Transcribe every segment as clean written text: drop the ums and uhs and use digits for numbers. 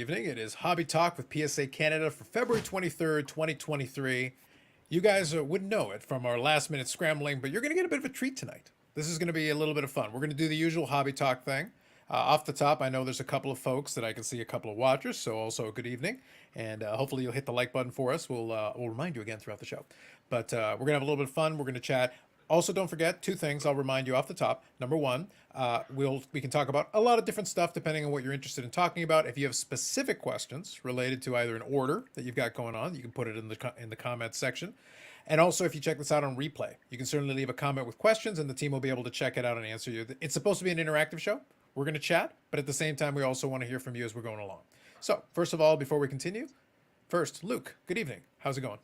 evening. It is Hobby Talk with PSA Canada for February 23rd, 2023. You guys wouldn't know it from our last minute scrambling, but you're going to get a bit of a treat tonight. This is going to be a little bit of fun. We're going to do the usual Hobby Talk thing. Off the top, I know there's a couple of folks that I can see, a couple of watchers, so also good evening. And hopefully you'll hit the like button for us. We'll remind you again throughout the show. But we're going to have a little bit of fun. We're going to chat. Also, don't forget two things I'll remind you off the top. Number one, we can talk about a lot of different stuff depending on what you're interested in talking about. If you have specific questions related to either an order that you've got going on, you can put it in the comments section. And also, if you check this out on replay, you can certainly leave a comment with questions, and the team will be able to check it out and answer you. It's supposed to be an interactive show. We're going to chat, but at the same time, we also want to hear from you as we're going along. So, first of all, before we continue, first, Luke, good evening. How's it going?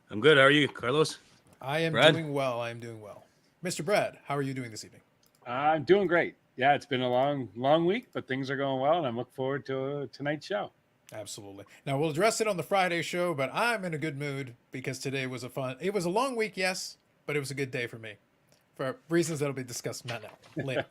I'm good. How are you, Carlos? I am doing well. Mr. Brad, how are you doing this evening? I'm doing great. Yeah, it's been a long week, but things are going well, and I'm looking forward to tonight's show. Absolutely. Now, we'll address it on the Friday show, but I'm in a good mood because today was it was a long week, yes, but it was a good day for me for reasons that'll be discussed not now, later.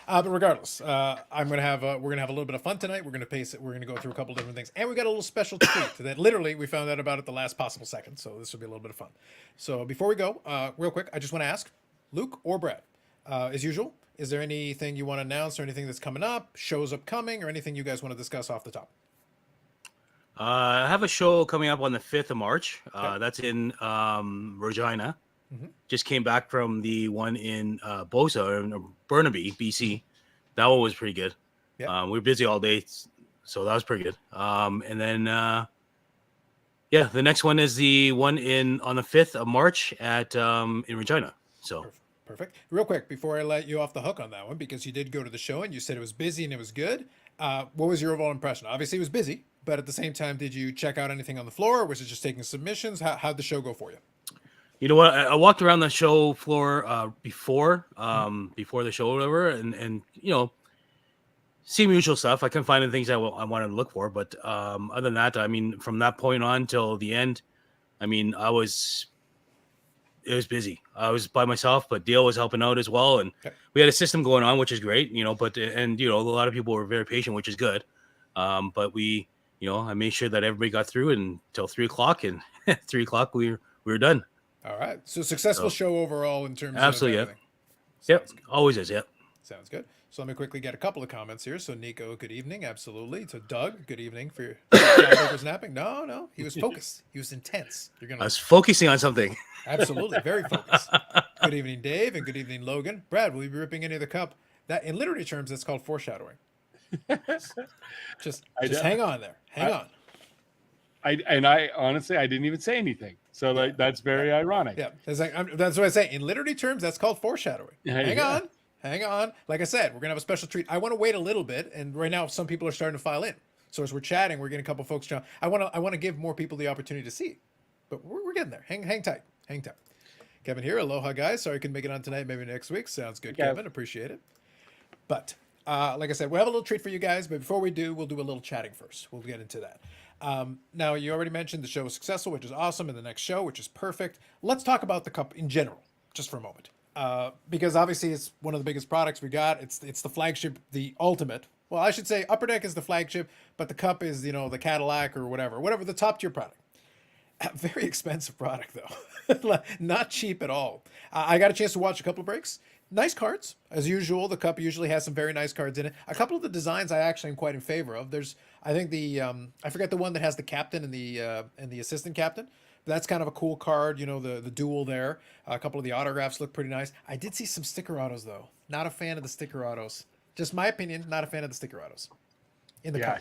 But regardless, we're gonna have a little bit of fun tonight. We're gonna pace it. We're gonna go through a couple different things, and we got a little special treat that literally we found out about at the last possible second. So this will be a little bit of fun. So before we go, real quick, I just want to ask Luke or Brad, as usual, is there anything you want to announce or anything that's coming up, shows upcoming, or anything you guys want to discuss off the top? I have a show coming up on the 5th of March. That's in Regina. Mm-hmm. Just came back from the one in Bosa, in Burnaby, BC. That one was pretty good. Yeah. We were busy all day, so that was pretty good. And then, the next one is the one on the 5th of March in Regina. So perfect. Real quick, before I let you off the hook on that one, because you did go to the show and you said it was busy and it was good. What was your overall impression? Obviously, it was busy, but at the same time, did you check out anything on the floor, or was it just taking submissions? How'd the show go for you? You know what? I walked around the show floor before the show or whatever, and same usual stuff. I couldn't find the things I wanted to look for, but other than that, I mean, from that point on till the end, I mean, it was busy. I was by myself, but Dale was helping out as well, and we had a system going on, which is great, But a lot of people were very patient, which is good. But I made sure that everybody got through until 3:00, and at 3:00 we were done. All right. So successful show overall in terms absolutely, of everything. Yep. Always is, yep. Sounds good. So let me quickly get a couple of comments here. So Nico, good evening. Absolutely. To Doug, good evening for your was napping. No. He was focused. He was intense. I was focusing on something. Absolutely. Very focused. Good evening, Dave, and good evening, Logan. Brad, will you be ripping any of the cup? That in literary terms, that's called foreshadowing. Just hang on there. Hang on. I honestly, I didn't even say anything. So that's very ironic. Yeah, that's what I say. In literary terms, that's called foreshadowing. Hang on. Like I said, we're gonna have a special treat. I want to wait a little bit, and right now some people are starting to file in. So as we're chatting, we're getting a couple folks. I want to give more people the opportunity to see, but we're getting there. Hang tight. Kevin here. Aloha, guys. Sorry I couldn't make it on tonight. Maybe next week. Sounds good, Kevin. Appreciate it. But like I said, we'll have a little treat for you guys. But before we do, we'll do a little chatting first. We'll get into that. Now, you already mentioned the show was successful, which is awesome, and the next show, which is perfect. Let's talk about the cup in general, just for a moment, because obviously it's one of the biggest products we got. It's the flagship, the ultimate. Well, I should say Upper Deck is the flagship, but the cup is the Cadillac or whatever the top tier product. Very expensive product though, not cheap at all. I got a chance to watch a couple of breaks. Nice cards, as usual. The cup usually has some very nice cards in it. A couple of the designs I actually am quite in favor of. There's, I think I forget the one that has the captain and the assistant captain. But that's kind of a cool card, the duel there. A couple of the autographs look pretty nice. I did see some sticker autos though. Not a fan of the sticker autos. Just my opinion. Not a fan of the sticker autos in the cup.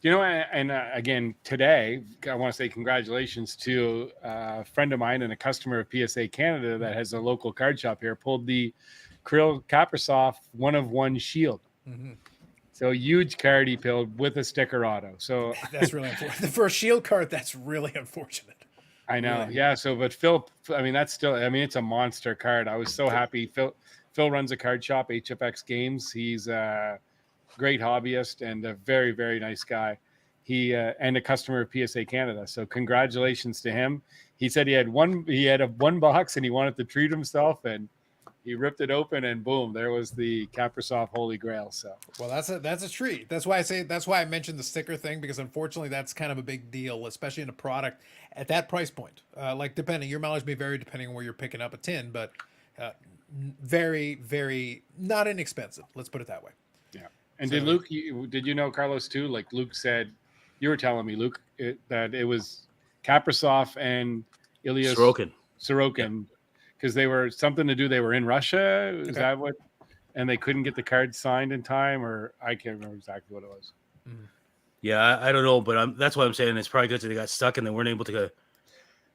And again, today, I want to say congratulations to a friend of mine and a customer of PSA Canada that has a local card shop here, pulled the Kirill Kaprizov 1-of-1 shield. Mm-hmm. So huge card he pulled with a sticker auto. So that's really unfortunate. For a shield card, that's really unfortunate. I know. Really? Yeah. So, but Phil, it's a monster card. I was so happy. Phil runs a card shop, HFX Games. He's great hobbyist and a very, very nice guy. He and a customer of PSA Canada. So congratulations to him. He said he had one box and he wanted to treat himself, and he ripped it open, and boom, there was the Caprasoft Holy Grail. So, well, that's a treat. That's why I mentioned the sticker thing, because unfortunately that's kind of a big deal, especially in a product at that price point. Like depending, your mileage may vary depending on where you're picking up a tin, but very, very not inexpensive. Let's put it that way. yeah. And So- did you know, Carlos, too? Like Luke said, you were telling me, Luke, that it was Caprasoft and Ilias Sorokin, because they were something to do. They were in Russia. Is that what? And they couldn't get the card signed in time, or I can't remember exactly what it was. Yeah, I don't know, but that's what I'm saying. It's probably good that they got stuck and they weren't able to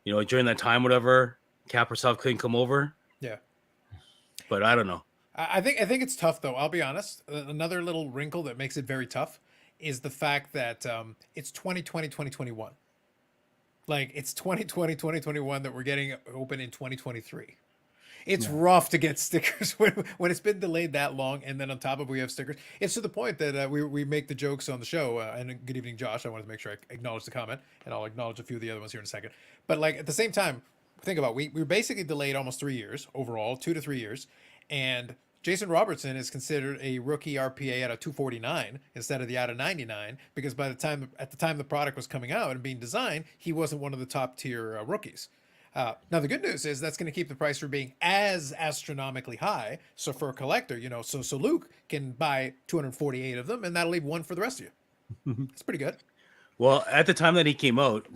go, during that time, whatever, Caprasoft couldn't come over. Yeah. But I don't know. I think it's tough, though. I'll be honest. Another little wrinkle that makes it very tough is the fact that it's 2020, 2021. Like, it's 2020, 2021 that we're getting open in 2023. It's rough to get stickers when it's been delayed that long, and then on top of we have stickers. It's to the point that we make the jokes on the show. And good evening, Josh. I wanted to make sure I acknowledge the comment, and I'll acknowledge a few of the other ones here in a second. But like at the same time, think about we were basically delayed almost 3 years overall, 2 to 3 years, and Jason Robertson is considered a rookie RPA out of 249 instead of the out of 99, because at the time the product was coming out and being designed, he wasn't one of the top tier rookies. Now the good news is that's going to keep the price from being as astronomically high. So for a collector, so Luke can buy 248 of them, and that'll leave one for the rest of you. It's pretty good. Well, at the time that he came out,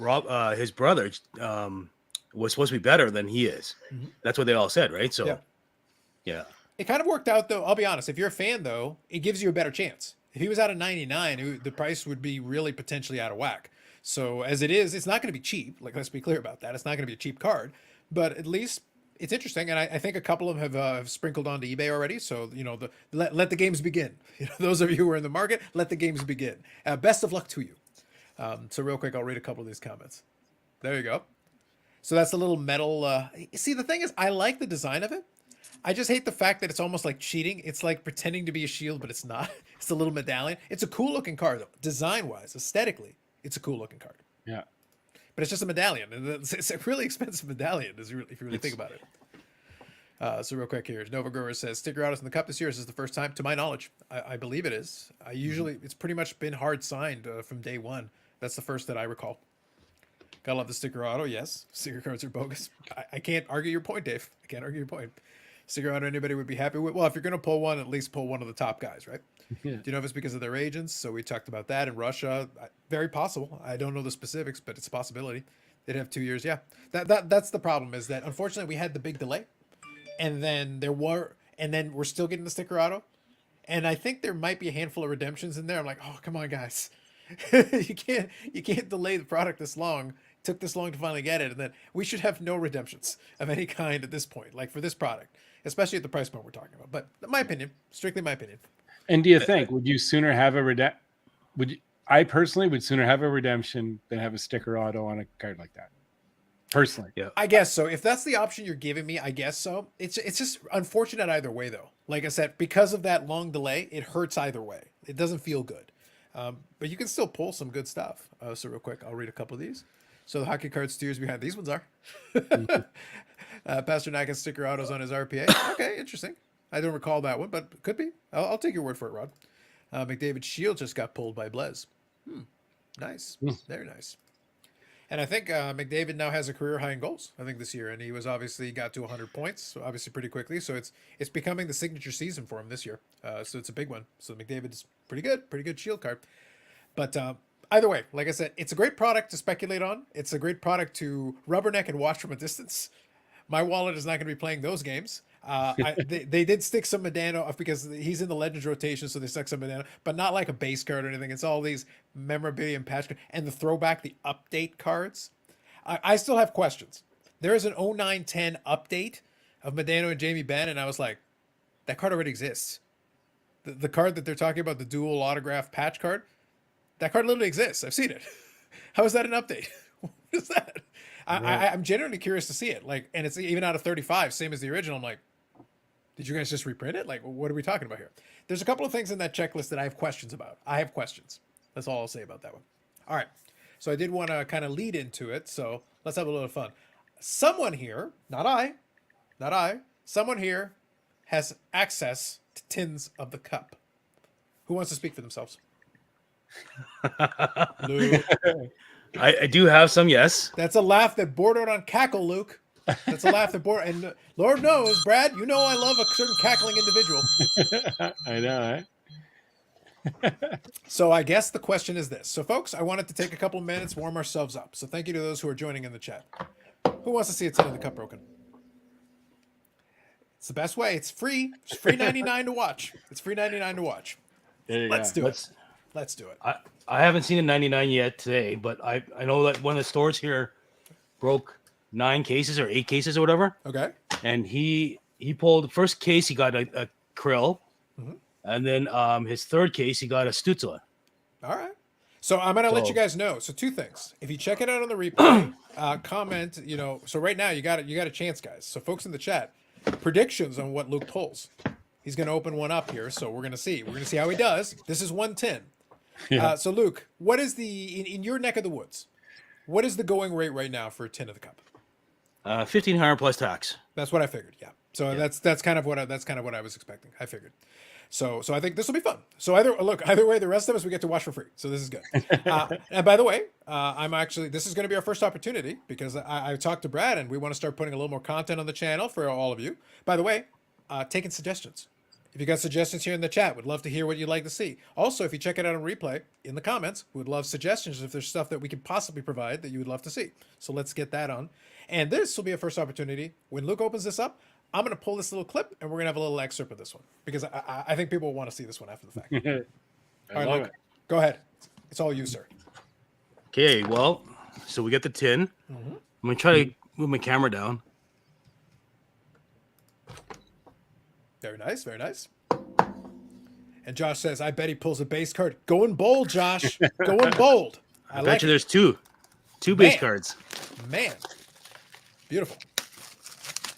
his brother was supposed to be better than he is. Mm-hmm. That's what they all said, right? So, yeah. It kind of worked out, though. I'll be honest. If you're a fan, though, it gives you a better chance. If he was out of 99, the price would be really potentially out of whack. So as it is, it's not going to be cheap. Like, let's be clear about that. It's not going to be a cheap card, but at least it's interesting. And I think a couple of them have sprinkled onto eBay already. So, let the games begin. Those of you who are in the market, let the games begin. Best of luck to you. So real quick, I'll read a couple of these comments. There you go. So that's a little metal. See, the thing is, I like the design of it. I just hate the fact that it's almost like cheating. It's like pretending to be a shield, but it's not. It's a little medallion. It's a cool looking card, though. Design-wise, aesthetically, it's a cool looking card. Yeah. But it's just a medallion. It's a really expensive medallion, if you really think about it. So real quick here, Nova Grower says, sticker autos in the cup this year. Is this the first time? To my knowledge, I believe it is. It's pretty much been hard signed from day one. That's the first that I recall. Gotta love the sticker auto. Yes, sticker cards are bogus. I can't argue your point, Dave. I can't argue your point. Sticker auto anybody would be happy with. Well, if you're going to pull one, at least pull one of the top guys, right? Yeah. Do you know if it's because of their agents? So we talked about that in Russia. Very possible. I don't know the specifics, but it's a possibility. They'd have 2 years. Yeah. That's the problem, is that unfortunately we had the big delay, and then we're still getting the sticker auto. And I think there might be a handful of redemptions in there. I'm like, oh, come on, guys. you can't delay the product this long. Took this long to finally get it, and then we should have no redemptions of any kind at this point, like for this product, especially at the price point we're talking about. But my opinion, strictly my opinion. And do you think, would you sooner have a I personally would sooner have a redemption than have a sticker auto on a card like that. Personally. Yeah. I guess so. If that's the option you're giving me, I guess so. It's just unfortunate either way, though. Like I said, because of that long delay, it hurts either way. It doesn't feel good. But you can still pull some good stuff. So real quick, I'll read a couple of these. So the hockey card steers behind these ones are. Pastor Knack has sticker autos on his RPA. Okay, interesting. I don't recall that one, but could be. I'll take your word for it, Rod. McDavid's shield just got pulled by Blez. Nice. Very nice. And I think McDavid now has a career high in goals, I think, this year. And he was obviously got to 100 points, so obviously pretty quickly. So it's becoming the signature season for him this year. So it's a big one. So McDavid is pretty good shield card. But either way, like I said, it's a great product to speculate on. It's a great product to rubberneck and watch from a distance. My wallet is not going to be playing those games. They did stick some Medano because he's in the Legends rotation, so they stuck some Medano, but not like a base card or anything. It's all these memorabilia and patch cards and the throwback, the update cards. I still have questions. There is an 09-10 update of Medano and Jamie Benn, and I was like, that card already exists. The card that they're talking about, the dual autograph patch card, that card literally exists. I've seen it. How is that an update? What is that? I'm genuinely curious to see it. Like, and it's even out of 35, same as the original. I'm like, did you guys just reprint it? Like, what are we talking about here? There's a couple of things in that checklist that I have questions about. I have questions. That's all I'll say about that one. All right. So I did want to kind of lead into it. So let's have a little fun. Someone here, not I, someone here has access to tins of the cup? Who wants to speak for themselves? Luke. I do have some, yes. That's a laugh that bordered on cackle, Luke. That's a laugh that bordered. And Lord knows, Brad, you know I love a certain cackling individual. I know, So I guess the question is this. So, folks, I wanted to take a couple minutes, warm ourselves up. So thank you to those who are joining in the chat. Who wants to see a tin of the cup broken? It's the best way. It's free. It's free 99 to watch. It's free 99 to watch. Let's do it. Let's do it. I haven't seen a 99 yet today, but I know that one of the stores here broke 9 cases or 8 cases or whatever. Okay. And he pulled the first case, he got a krill. Mm-hmm. And then his third case, he got a Stutzla. All right. So I'm going to let you guys know. So 2 things. If you check it out on the replay, comment, so right now you got a chance, guys. So folks in the chat, predictions on what Luke pulls. He's going to open one up here. So we're going to see. We're going to see how he does. This is 110. Yeah. So Luke, what is in your neck of the woods, what is the going rate right now for a tin of the cup? 1,500 plus tax. That's what I figured. Yeah. So that's kind of what I was expecting. I figured. So I think this will be fun. So either way, the rest of us we get to watch for free. So this is good. And by the way, this is going to be our first opportunity because I talked to Brad and we want to start putting a little more content on the channel for all of you. By the way, taking suggestions. If you got suggestions here in the chat, would love to hear what you'd like to see. Also, if you check it out on replay in the comments, we would love suggestions if there's stuff that we could possibly provide that you would love to see. So let's get that on. And this will be a first opportunity. When Luke opens this up, I'm going to pull this little clip and we're going to have a little excerpt of this one because I think people will want to see this one after the fact. All right, Luke, go ahead. It's all you, sir. Okay, well, so we get the tin. Mm-hmm. I'm going to try to move my camera down. Very nice, very nice. And Josh says, I bet he pulls a base card. Going bold, Josh. Going bold. I bet you there's two base cards. Man. Beautiful.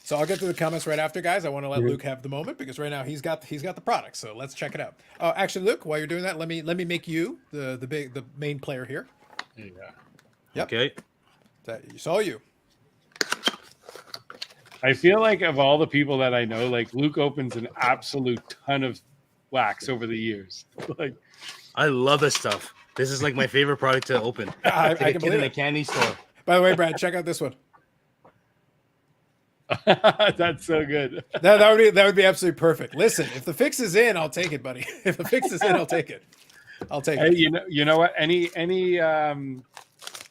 So I'll get to the comments right after, guys. I want to let Luke have the moment because right now he's got the product. So let's check it out. Actually, Luke, while you're doing that, let me make you the main player here. Yeah. Yep. Okay. It's all you. I feel like of all the people that I know, like Luke opens an absolute ton of wax over the years. Like, I love this stuff. This is like my favorite product to open. I can believe in it. a candy store. By the way, Brad, check out this one. That's so good. That would be absolutely perfect. Listen, if the fix is in, I'll take it, buddy. If the fix is in, I'll take it. Hey, you know what? Any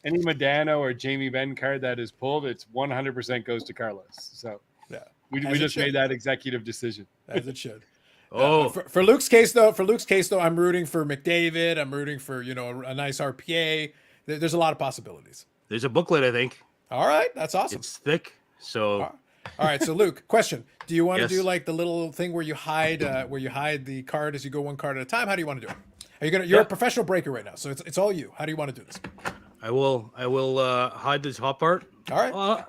Modano or Jamie Benn card that is pulled, it's 100% goes to Carlos. So yeah, we just made that executive decision. As it should. For Luke's case though, I'm rooting for McDavid. I'm rooting for a nice RPA. There's a lot of possibilities. There's a booklet, I think. All right, that's awesome. It's thick, so. All right, so Luke, question: do you want to do like the little thing where you hide the card as you go one card at a time? How do you want to do it? You're a professional breaker right now, so it's all you. How do you want to do this? I will hide the top part. All right.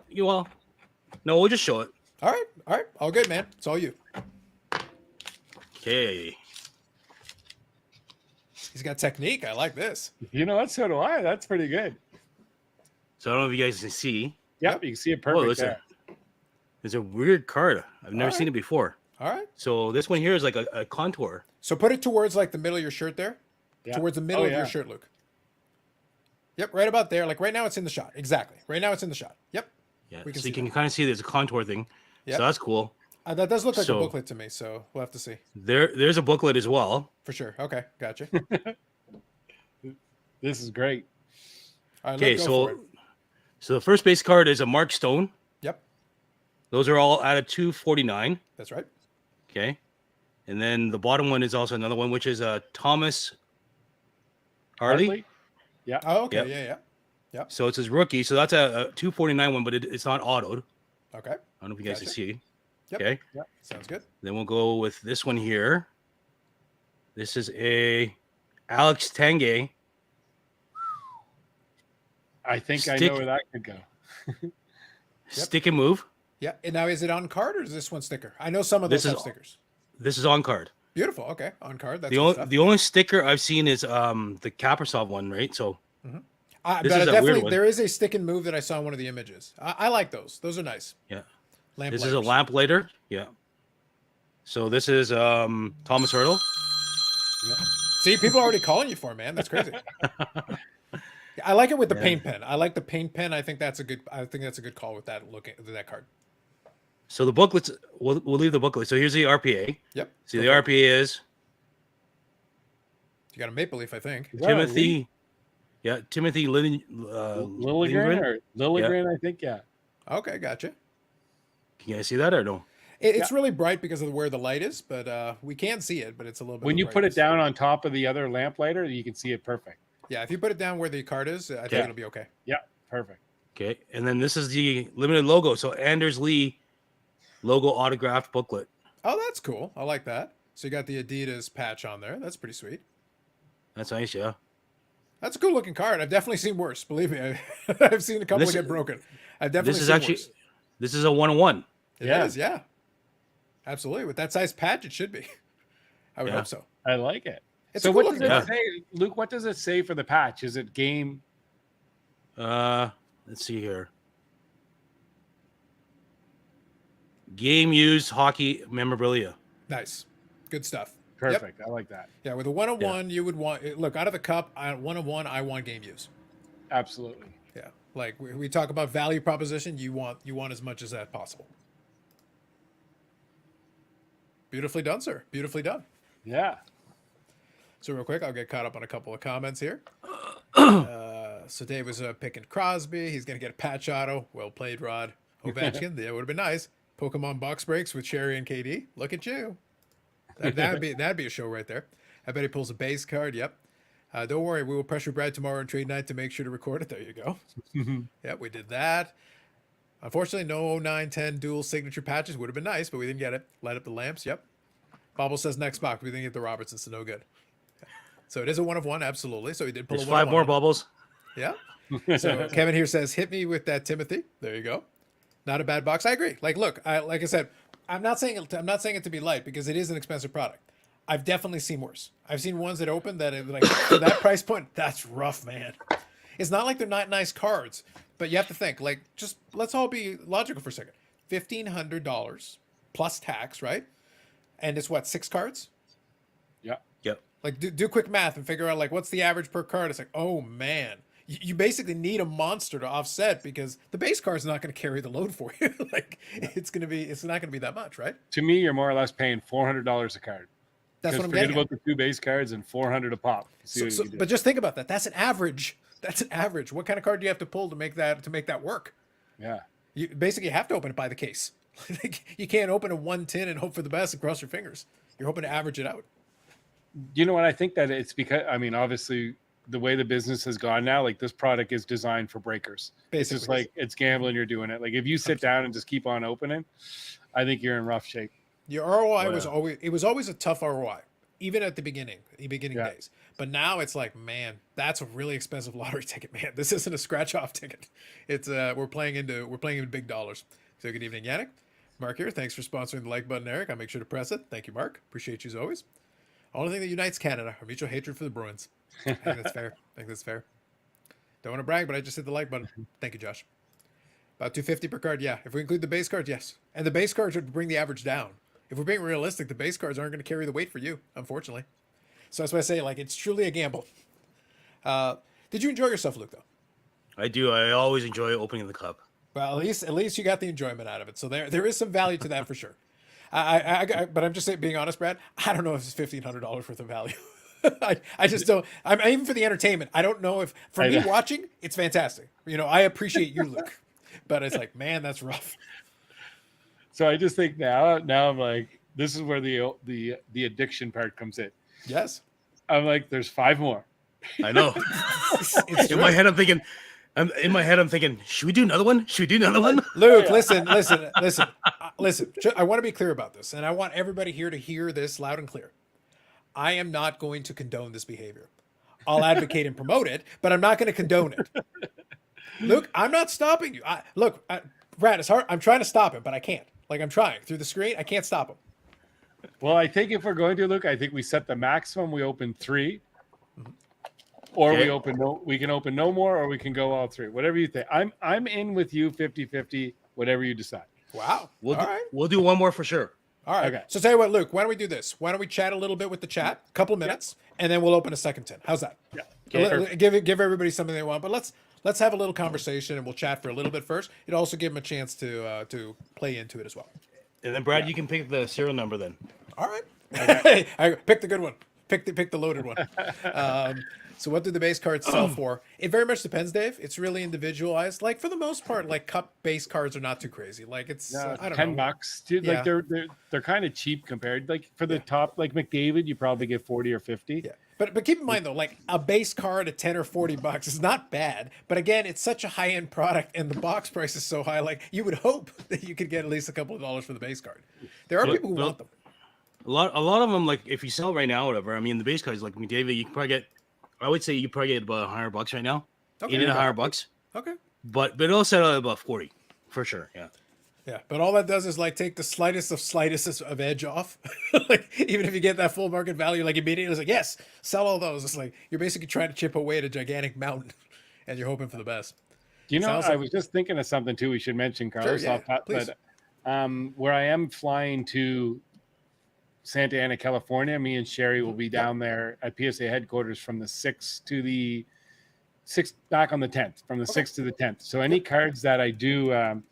No, we'll just show it. All right. All good, man. It's all you. Okay. He's got technique. I like this. You know what? So do I. That's pretty good. So I don't know if you guys can see. Yep, you can see it perfect there. There's a weird card. I've never seen it before. All right. So this one here is like a contour. So put it towards like the middle of your shirt there. Yeah. Towards the middle of your shirt, Luke. Yep, right about there. Like right now it's in the shot. Exactly. Right now it's in the shot. Yep. Yeah. So you can kind of see there's a contour thing. Yep. So that's cool. That does look like a booklet to me, so we'll have to see. There's a booklet as well. For sure. Okay, gotcha. This is great. All right, okay, so the first base card is a Mark Stone. Yep. Those are all out of 249. That's right. Okay. And then the bottom one is also another one, which is Thomas Harley. Yeah. Oh, okay. Yep. Yeah. So it's his rookie. So that's a 249 one, but it's not autoed. Okay. I don't know if you guys can see. Yep. Okay. Yep. Sounds good. Then we'll go with this one here. This is a Alex Tanguay. I think I know where that could go. Stick and move. Yeah. And now is it on card or is this one sticker? I know some of those have stickers. This is on card. Beautiful. Okay. On card. That's the only sticker I've seen is the Kaprasov one, right? So but definitely there is a stick and move that I saw in one of the images. I like those. Those are nice. Yeah. Lamp this lighters. is a lamp lighter. Yeah. So this is Thomas Hurdle. See, people are already calling you for it, man. That's crazy. I like it with the paint pen. I like the paint pen. I think that's a good call with that card. So the booklets, we'll leave the booklet. So here's the RPA. Yep. See, the RPA is. You got a Maple Leaf, I think. Timothy. Yeah, Timothy Lilligren or Lilligren, I think. Yeah. Okay, gotcha. Can you guys see that or no? It's really bright because of where the light is, but we can see it, but it's a little bit. When you put it down on top of the other lamplighter, you can see it perfect. Yeah, if you put it down where the card is, I think it'll be okay. Yeah, perfect. Okay, and then this is the limited logo. So Anders Lee logo autographed booklet. Oh, that's cool. I like that. So you got the Adidas patch on there. That's pretty sweet. That's nice, yeah. That's a cool looking card. I've definitely seen worse. Believe me, I've seen a couple get broken. I've definitely seen worse. This is a 1-on-1. It is, yeah. Absolutely. With that size patch, it should be. I would hope so. I like it. So what does it say, Luke? What does it say for the patch? Is it game? Let's see here. Game used hockey memorabilia. Nice. Good stuff. Perfect. Yep. I like that. Yeah, with a 1-on-1, you would want look out of the cup. 1-on-1, I want game use. Absolutely. Yeah, like we talk about value proposition. You want as much as that possible. Beautifully done, sir. Beautifully done. Yeah. So real quick, I'll get caught up on a couple of comments here. So Dave was picking Crosby. He's going to get a patch auto. Well played, Rod. Ovechkin. That would have been nice. Pokemon box breaks with Cherry and KD. Look at you. That'd be a show right there. I bet he pulls a base card. Yep. Don't worry. We will pressure Brad tomorrow on trade night to make sure to record it. There you go. Yep, we did that. Unfortunately, no 09-10 dual signature patches. Would have been nice, but we didn't get it. Light up the lamps. Yep. Bobble says next box. We didn't get the Robertson, so no good. So it is a 1-of-1, absolutely. So he did pull There's a 5 more bubbles. Yeah. So Kevin here says, hit me with that Timothy. There you go. Not a bad box. I agree. Like, look, like I said, I'm not saying it to be light because it is an expensive product. I've definitely seen worse. I've seen ones that open that like for that price point, that's rough, man. It's not like they're not nice cards, but you have to think, like, just let's all be logical for a second. $1,500 plus tax, right? And it's what, 6 cards? Yeah. Yep. Like do quick math and figure out like what's the average per card. It's like, oh man, you basically need a monster to offset because the base card's not going to carry the load for you. Like it's not going to be that much, right? To me, you're more or less paying $400 a card. That's what I'm forget getting about the 2 base cards and $400 a pop. But just think about that. That's an average. That's an average. What kind of card do you have to pull to make that work? Yeah. You basically have to open it by the case. You can't open a 110 and hope for the best and cross your fingers. You're hoping to average it out. You know what? I think that it's because, I mean, obviously the way the business has gone now, like this product is designed for breakers. Basically. It's just like it's gambling. You're doing it. Like if you sit down and just keep on opening, I think you're in rough shape. Your ROI was always a tough ROI, even at the beginning days. But now it's like, man, that's a really expensive lottery ticket, man. This isn't a scratch off ticket. It's we're playing into big dollars. So good evening, Yannick. Mark here. Thanks for sponsoring the like button, Eric. I'll make sure to press it. Thank you, Mark. Appreciate you as always. Only thing that unites Canada, our mutual hatred for the Bruins. I think that's fair. Don't want to brag, but I just hit the like button. Thank you, Josh. About $250 per card, yeah. If we include the base cards, yes. And the base cards would bring the average down. If we're being realistic, the base cards aren't going to carry the weight for you, unfortunately. So that's why I say, like, it's truly a gamble. Did you enjoy yourself, Luke, though? I do. I always enjoy opening the cup. Well, at least you got the enjoyment out of it. So there is some value to that for sure. But I'm just saying, being honest, Brad, I don't know if it's $1,500 worth of value. I just don't. I'm even for the entertainment. I don't know if for me watching, it's fantastic. You know, I appreciate you, Luke, but it's like, man, that's rough. So I just think now I'm like, this is where the addiction part comes in. Yes, I'm like, there's 5 more. I know. In my head, I'm thinking, should we do another one? Luke, listen. I want to be clear about this, and I want everybody here to hear this loud and clear. I am not going to condone this behavior. I'll advocate and promote it, but I'm not going to condone it. Luke, I'm not stopping you. Brad, it's hard. I'm trying to stop him, but I can't. Like, I'm trying through the screen. I can't stop him. Well, I think if we're going to, Luke, I think we set the maximum. We open 3. Or we can open no more, or we can go all 3. Whatever you think. I'm in with you 50-50, whatever you decide. Wow. We'll do one more for sure. All right. Okay. So tell you what, Luke, why don't we do this? Why don't we chat a little bit with the chat, couple of minutes, and then we'll open a second tin. How's that? Yeah. So give everybody something they want, but let's have a little conversation and we'll chat for a little bit first. It'll also give them a chance to play into it as well. And then Brad, you can pick the serial number then. All right. Okay. I pick the good one. Pick the loaded one. So what do the base cards sell for? It very much depends, Dave. It's really individualized. Like for the most part, like cup base cards are not too crazy. Like it's I don't know. $10, dude. Like they're kind of cheap compared. Like for the top, like McDavid, you probably get 40 or 50. Yeah. But keep in mind though, like a base card at 10 or 40 bucks is not bad. But again, it's such a high end product and the box price is so high. Like you would hope that you could get at least a couple of dollars for the base card. There are people who want them. A lot of them, like if you sell right now, whatever. I mean, the base cards, like McDavid, you can probably get. I would say you probably get about $100 right now. Okay. $100. Okay. But it'll settle at about 40 for sure. Yeah. Yeah, but all that does is like take the slightest of edge off. Like even if you get that full market value, like immediately it's like, yes, sell all those. It's like you're basically trying to chip away at a gigantic mountain and you're hoping for the best. You know, I was just thinking of something too we should mention, Carlos. Sure, yeah, please. But where I am flying to Santa Ana, California, me and Sherry will be down there at PSA headquarters from the 6th to the 6th, back on the 10th, from the 6th to the 10th. So any cards that I do,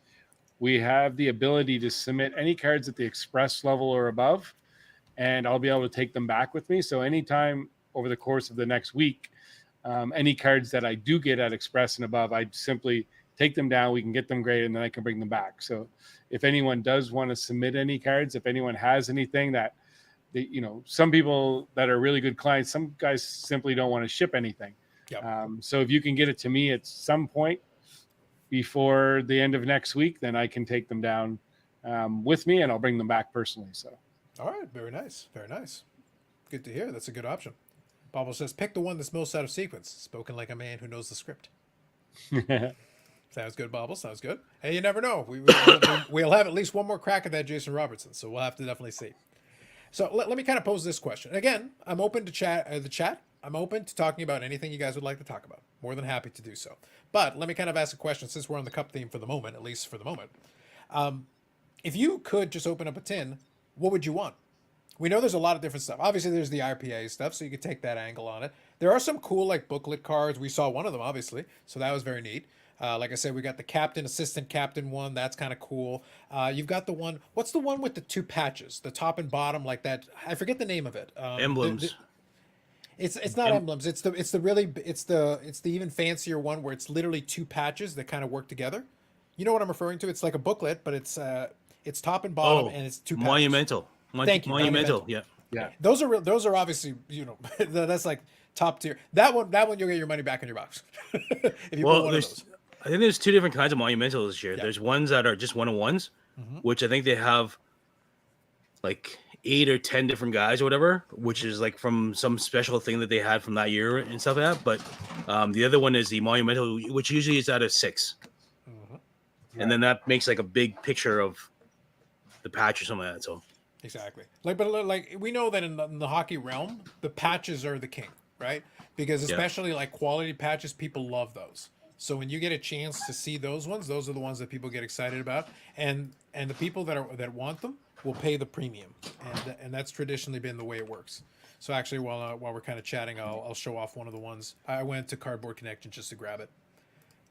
we have the ability to submit any cards at the express level or above, and I'll be able to take them back with me. So anytime over the course of the next week, any cards that I do get at express and above, I simply take them down. We can get them graded, and then I can bring them back. So if anyone does want to submit any cards, if anyone has anything that some people that are really good clients, some guys simply don't want to ship anything. Yep. So if you can get it to me at some point before the end of next week, then I can take them down with me and I'll bring them back personally. So. All right. Very nice. Very nice. Good to hear. That's a good option. Pablo says, pick the one that's most out of sequence. Spoken like a man who knows the script. Sounds good, Bobble. Sounds good. Hey, you never know. We'll have at least one more crack at that Jason Robertson, so we'll have to definitely see. So let me kind of pose this question. Again, I'm open to the chat. I'm open to talking about anything you guys would like to talk about. More than happy to do so. But let me kind of ask a question since we're on the cup theme for the moment, at least for the moment. If you could just open up a tin, what would you want? We know there's a lot of different stuff. Obviously, there's the IPA stuff, so you could take that angle on it. There are some cool like booklet cards. We saw one of them, obviously, so that was very neat. Like I said, we got the captain, assistant captain one. That's kind of cool. You've got the one. What's the one with the two patches, the top and bottom, like that? I forget the name of it. Emblems. It's not emblems. It's the even fancier one where it's literally two patches that kind of work together. You know what I'm referring to? It's like a booklet, but it's top and bottom, and it's two patches. Monumental. Thank you. Monumental. Yeah. Yeah. Those are obviously that's like top tier. That one you'll get your money back in your box. If you pull one of those. I think there's two different kinds of monumentals this year. Yeah. There's ones that are just one-on-ones, which I think they have like 8 or 10 different guys or whatever, which is like from some special thing that they had from that year and stuff like that. But the other one is the monumental, which usually is out of 6. And then that makes like a big picture of the patch or something like that. So exactly. But we know that in the hockey realm, the patches are the king, right? Because especially like quality patches, people love those. So when you get a chance to see those ones, those are the ones that people get excited about, and the people that want them will pay the premium, and that's traditionally been the way it works. So actually, while we're kind of chatting, I'll show off one of the ones. I went to Cardboard Connection just to grab it,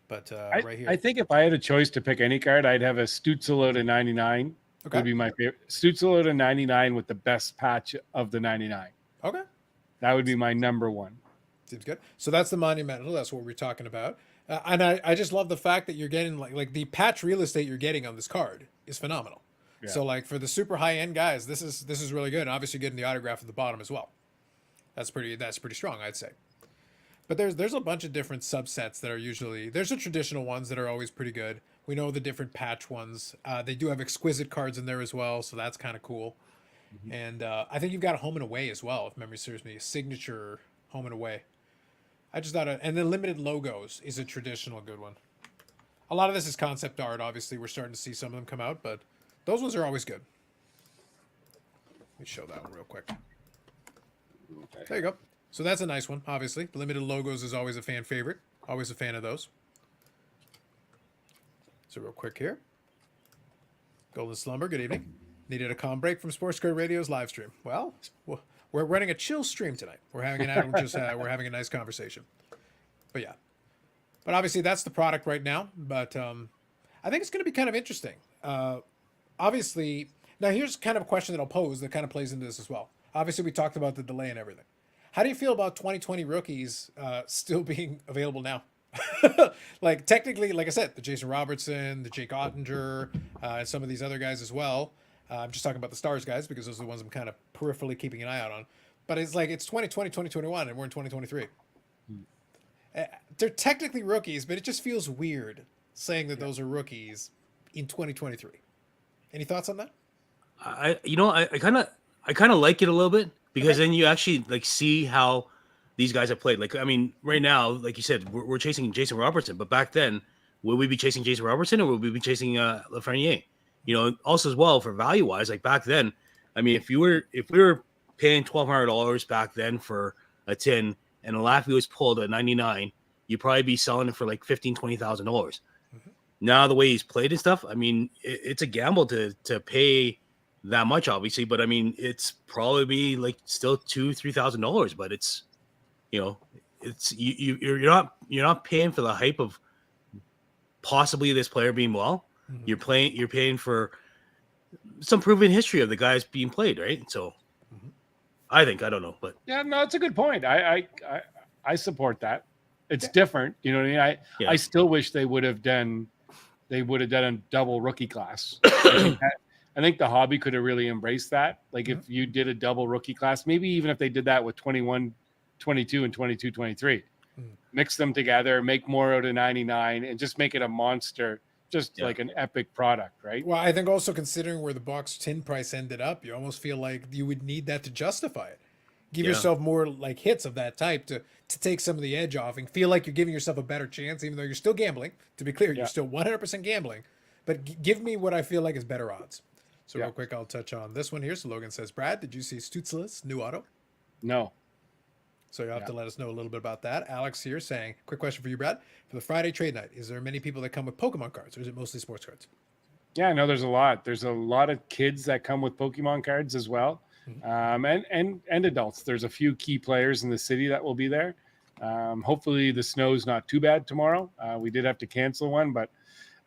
but right here. I think if I had a choice to pick any card, I'd have a Stützle to 99. Okay. Would be my favorite. Stützle to 99 with the best patch of the 99. Okay. That would be my number one. Seems good. So that's the monumental. That's what we're talking about. And I just love the fact that you're getting like the patch real estate you're getting on this card is phenomenal. Yeah. So like for the super high end guys, this is really good. And obviously getting the autograph at the bottom as well. That's pretty strong, I'd say. But there's a bunch of different subsets that are usually there's the traditional ones that are always pretty good. We know the different patch ones. They do have exquisite cards in there as well, so that's kind of cool. And I think you've got a home and away as well, if memory serves me, a signature home and away. I just thought, and then limited logos is a traditional good one. A lot of this is concept art. Obviously, we're starting to see some of them come out, but those ones are always good. Let me show that one real quick. Okay. There you go. So that's a nice one, obviously. Limited logos is always a fan favorite. Always a fan of those. So real quick here. Golden Slumber, good evening. Needed a calm break from Sports Card Radio's live stream. Well, we're running a chill stream tonight. We're having we're having a nice conversation. But yeah, but obviously that's the product right now. But I think it's going to be kind of interesting. Obviously, now here's kind of a question that I'll pose that kind of plays into this as well. Obviously, we talked about the delay and everything. How do you feel about 2020 rookies still being available now? Like technically, like I said, the Jason Robertson, the Jake Ottinger, and some of these other guys as well. I'm just talking about the Stars guys because those are the ones I'm kind of peripherally keeping an eye out on. But it's like it's 2020, 2021, and we're in 2023. They're technically rookies, but it just feels weird saying that those are rookies in 2023. Any thoughts on that? I kind of like it a little bit because then you actually like see how these guys have played. Like, I mean, right now, like you said, we're chasing Jason Robertson, but back then, would we be chasing Jason Robertson or would we be chasing Lafreniere? You know, also as well for value wise, like back then, I mean, if we were paying $1,200 back then for a tin and a Laffy was pulled at 99, you'd probably be selling it for like $15,000-$20,000. Mm-hmm. Now the way he's played and stuff, I mean, it's a gamble to pay that much, obviously, but I mean, it's probably be like still $2,000-$3,000, but it's, you know, it's you're not paying for the hype of possibly this player being well. Mm-hmm. You're paying for some proven history of the guys being played, right? So I don't know, but yeah, no, it's a good point. I support that. It's different, you know what I mean? I still wish they would have done a double rookie class. I think the hobby could have really embraced that. Like if you did a double rookie class, maybe even if they did that with 21, 22 and 22, 23, mix them together, make more out of 99 and just make it a monster, like an epic product, right? Well, I think also considering where the box tin price ended up, you almost feel like you would need that to justify it. Give yourself more like hits of that type to take some of the edge off and feel like you're giving yourself a better chance, even though you're still gambling. To be clear, you're still 100% gambling, but give me what I feel like is better odds. So real quick, I'll touch on this one here. So Logan says, Brad, did you see Stützle's new auto? No. So you'll have to let us know a little bit about that. Alex here saying, quick question for you, Brad. For the Friday trade night, is there many people that come with Pokemon cards or is it mostly sports cards? Yeah, no, there's a lot. There's a lot of kids that come with Pokemon cards as well. And adults. There's a few key players in the city that will be there. Hopefully the snow's not too bad tomorrow. We did have to cancel one, but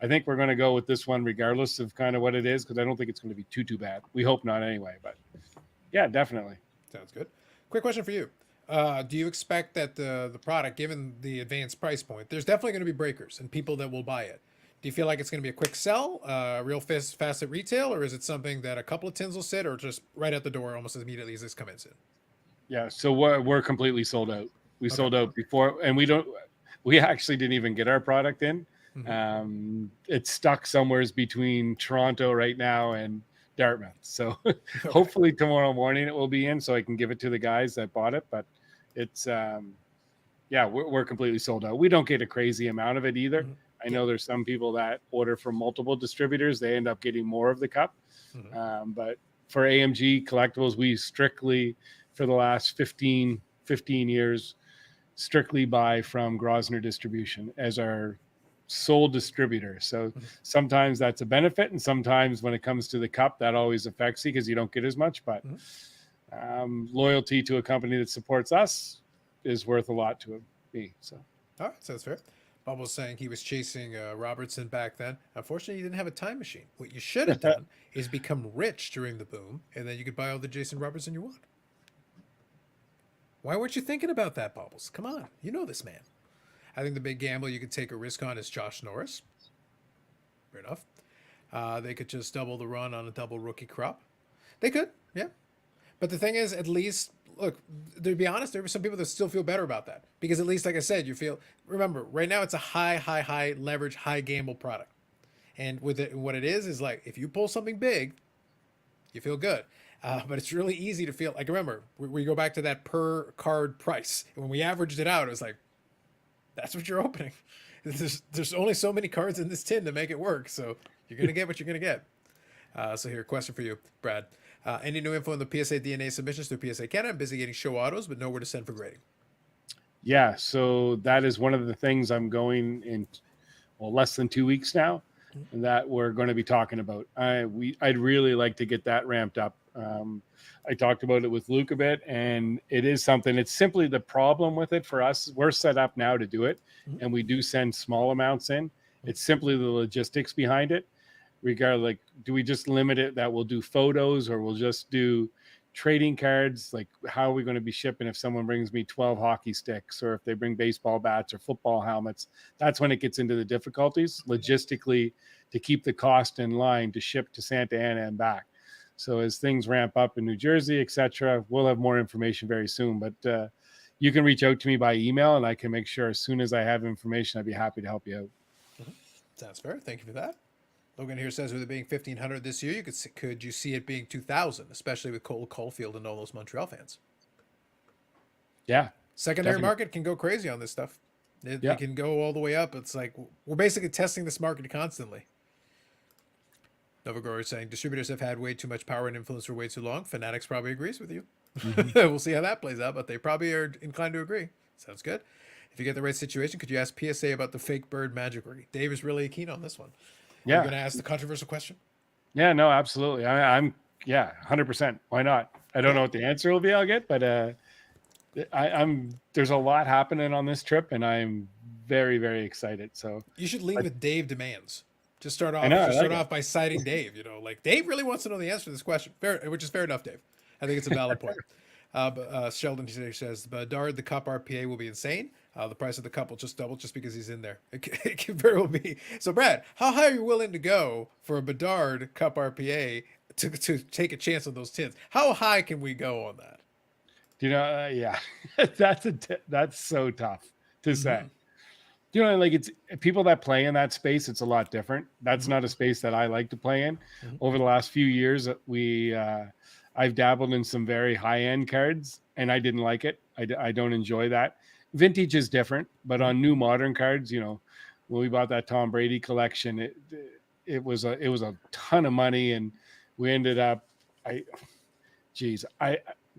I think we're going to go with this one regardless of kind of what it is because I don't think it's going to be too bad. We hope not anyway, but yeah, definitely. Sounds good. Quick question for you. Do you expect that the product, given the advanced price point, there's definitely going to be breakers and people that will buy it? Do you feel like it's going to be a quick sell, real fast at retail, or is it something that a couple of tins will sit or just right at the door almost as immediately as this comes in? Yeah, so we're completely sold out. We sold out before, and we actually didn't even get our product in. It's stuck somewhere between Toronto right now and Dartmouth. So hopefully tomorrow morning it will be in so I can give it to the guys that bought it. But it's, we're completely sold out. We don't get a crazy amount of it either. I know there's some people that order from multiple distributors. They end up getting more of the cup. But for AMG collectibles, we strictly, for the last 15 years, strictly buy from Grosvenor Distribution as our sole distributor. So sometimes that's a benefit. And sometimes when it comes to the cup, that always affects you because you don't get as much. But loyalty to a company that supports us is worth a lot to me. So, all right, sounds fair. Bubbles saying he was chasing Robertson back then. Unfortunately, he didn't have a time machine. What you should have done is become rich during the boom, and then you could buy all the Jason Robertson you want. Why weren't you thinking about that, Bubbles? Come on, you know this man. I think the big gamble you could take a risk on is Josh Norris. Fair enough. They could just double the run on a double rookie crop. They could, yeah. But the thing is, at least, look, to be honest, there are some people that still feel better about that. Because at least, like I said, remember, right now it's a high leverage, high gamble product. And with it, what it is like, if you pull something big, you feel good. But it's really easy to feel, like, remember, we go back to that per card price. And when we averaged it out, it was like, that's what you're opening. There's only so many cards in this tin to make it work. So you're going to get what you're going to get. So here, question for you, Brad. Any new info on the PSA DNA submissions through PSA Canada? I'm busy getting show autos, but nowhere to send for grading. Yeah, so that is one of the things I'm going in, less than 2 weeks now. that we're going to be talking about. I'd really like to get that ramped up. I talked about it with Luke a bit, and it is something. It's simply the problem with it for us. We're set up now to do it, and we do send small amounts in. It's simply the logistics behind it. Regardless, like, do we just limit it that we'll do photos, or we'll just do trading cards? Like, how are we going to be shipping if someone brings me 12 hockey sticks, or if they bring baseball bats or football helmets? That's when it gets into the difficulties logistically to keep the cost in line to ship to Santa Ana and back. So as things ramp up in New Jersey, etc., we'll have more information very soon. But you can reach out to me by email, and I can make sure as soon as I have information, I'd be happy to help you out. Sounds fair. Thank you for that. Logan here says, with it being 1,500 this year, could you see it being 2,000, especially with Cole Caulfield and all those Montreal fans? Yeah. Secondary market can go crazy on this stuff. It can go all the way up. It's like we're basically testing this market constantly. Novagor is saying distributors have had way too much power and influence for way too long. Fanatics probably agrees with you. We'll see how that plays out, but they probably are inclined to agree. Sounds good. If you get the right situation, could you ask PSA about the fake bird magic rookie? Dave is really keen on this one. Yeah. You're going to ask the controversial question? Yeah, no, absolutely. I'm 100%. Why not? I don't know what the answer will be I'll get, but there's a lot happening on this trip, and I'm very, very excited. So you should lead with Dave demands. Just start off by citing Dave. Like Dave really wants to know the answer to this question, which is fair enough, Dave. I think it's a valid point. Sheldon says, Bedard, the Cup RPA will be insane. The price of the cup will just double just because he's in there. It can very well be. So, Brad, how high are you willing to go for a Bedard Cup RPA to take a chance on those tins? How high can we go on that? Yeah, that's so tough to say. Like, it's people that play in that space. It's a lot different. That's not a space that I like to play in. Over the last few years, I've dabbled in some very high end cards, and I didn't like it. I don't enjoy that. Vintage is different, but on new modern cards, when we bought that Tom Brady collection, it was a ton of money, and we ended up,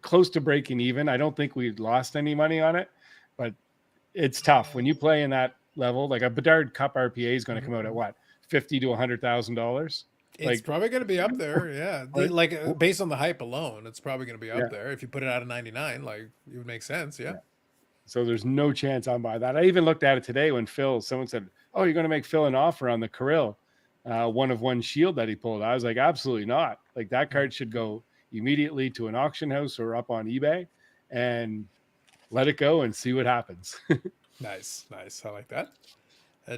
close to breaking even. I don't think we lost any money on it, but it's tough when you play in that level. Like a Bedard Cup RPA is going to come out at what, $50,000 to $100,000. It's probably going to be up there, yeah. Based on the hype alone, it's probably going to be up there. If you put it out of 99, like, it would make sense, yeah. So there's no chance I'll buy that. I even looked at it today when someone said, "Oh, you're going to make Phil an offer on the Kirill, 1/1 shield that he pulled." I was like, absolutely not. Like, that card should go immediately to an auction house or up on eBay and let it go and see what happens. Nice. I like that.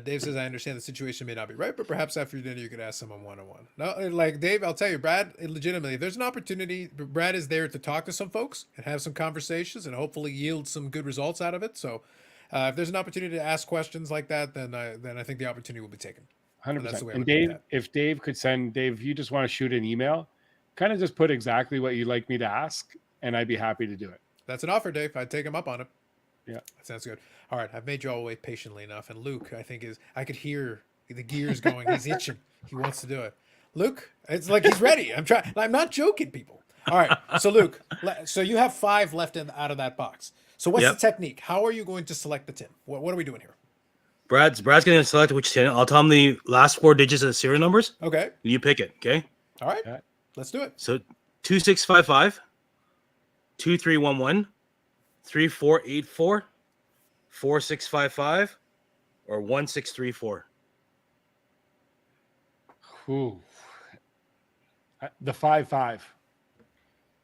Dave says, I understand the situation may not be right, but perhaps after dinner you could ask someone one-on-one. No, like, Dave, I'll tell you, Brad, legitimately, if there's an opportunity, Brad is there to talk to some folks and have some conversations and hopefully yield some good results out of it. So if there's an opportunity to ask questions like that, then I think the opportunity will be taken. 100%. And Dave, if you just want to shoot an email, kind of just put exactly what you'd like me to ask, and I'd be happy to do it. That's an offer, Dave. I'd take him up on it. Yeah. That sounds good. All right. I've made you all wait patiently enough. And Luke, I think I could hear the gears going. He's itching. He wants to do it. Luke, it's like he's ready. I'm not joking, people. All right. So Luke, so you have 5 left out of that box. So what's the technique? How are you going to select the tin? What are we doing here? Brad's going to select which tin. I'll tell him the last 4 digits of the serial numbers. Okay. You pick it. Okay. All right. Let's do it. So 2655, 2311, 3484, 4655, or 1634. Ooh. The 5-5.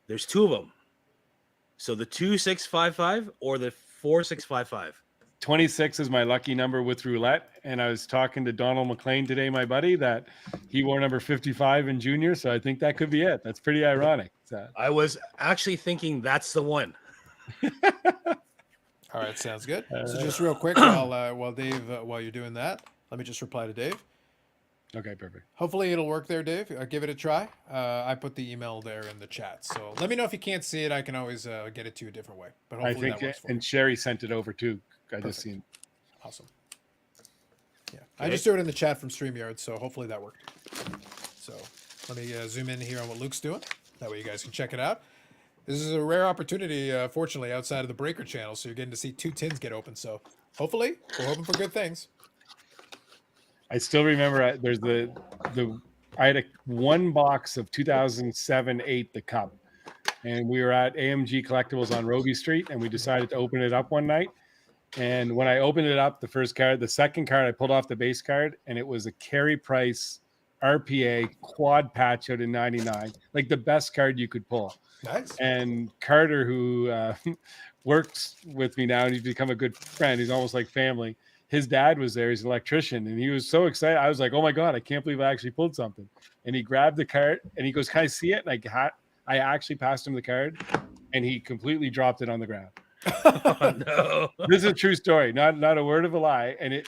There's 2 of them. So the 2655 or the 4655. 26 is my lucky number with roulette, and I was talking to Donald McLean today, my buddy, that he wore number 55 in junior, so I think that could be it. That's pretty ironic. So. I was actually thinking that's the one. All right, sounds good. So just real quick, while Dave, while you're doing that, let me just reply to Dave. Okay, perfect. Hopefully it'll work there, Dave. Give it a try. I put the email there in the chat, so let me know if you can't see it. I can always get it to you a different way. But hopefully that works for you. And Sherry sent it over too. I just seen. Awesome. Yeah, okay. I just threw it in the chat from StreamYard, so hopefully that worked. So let me zoom in here on what Luke's doing. That way you guys can check it out. This is a rare opportunity, fortunately, outside of the Breaker channel, so you're getting to see 2 tins get open. So hopefully, we're hoping for good things. I still remember there's the I had one box of 2007-8 the Cup, and we were at AMG Collectibles on Robie Street, and we decided to open it up one night. And when I opened it up, the second card, I pulled off the base card, and it was a Carey Price RPA quad patch out in '99, like the best card you could pull. Nice. And Carter, who works with me now, and he's become a good friend. He's almost like family. His dad was there. He's an electrician, and he was so excited. I was like, "Oh my god, I can't believe I actually pulled something!" And he grabbed the card, and he goes, "Can I see it?" And I actually passed him the card, and he completely dropped it on the ground. Oh, no. This is a true story, not a word of a lie. And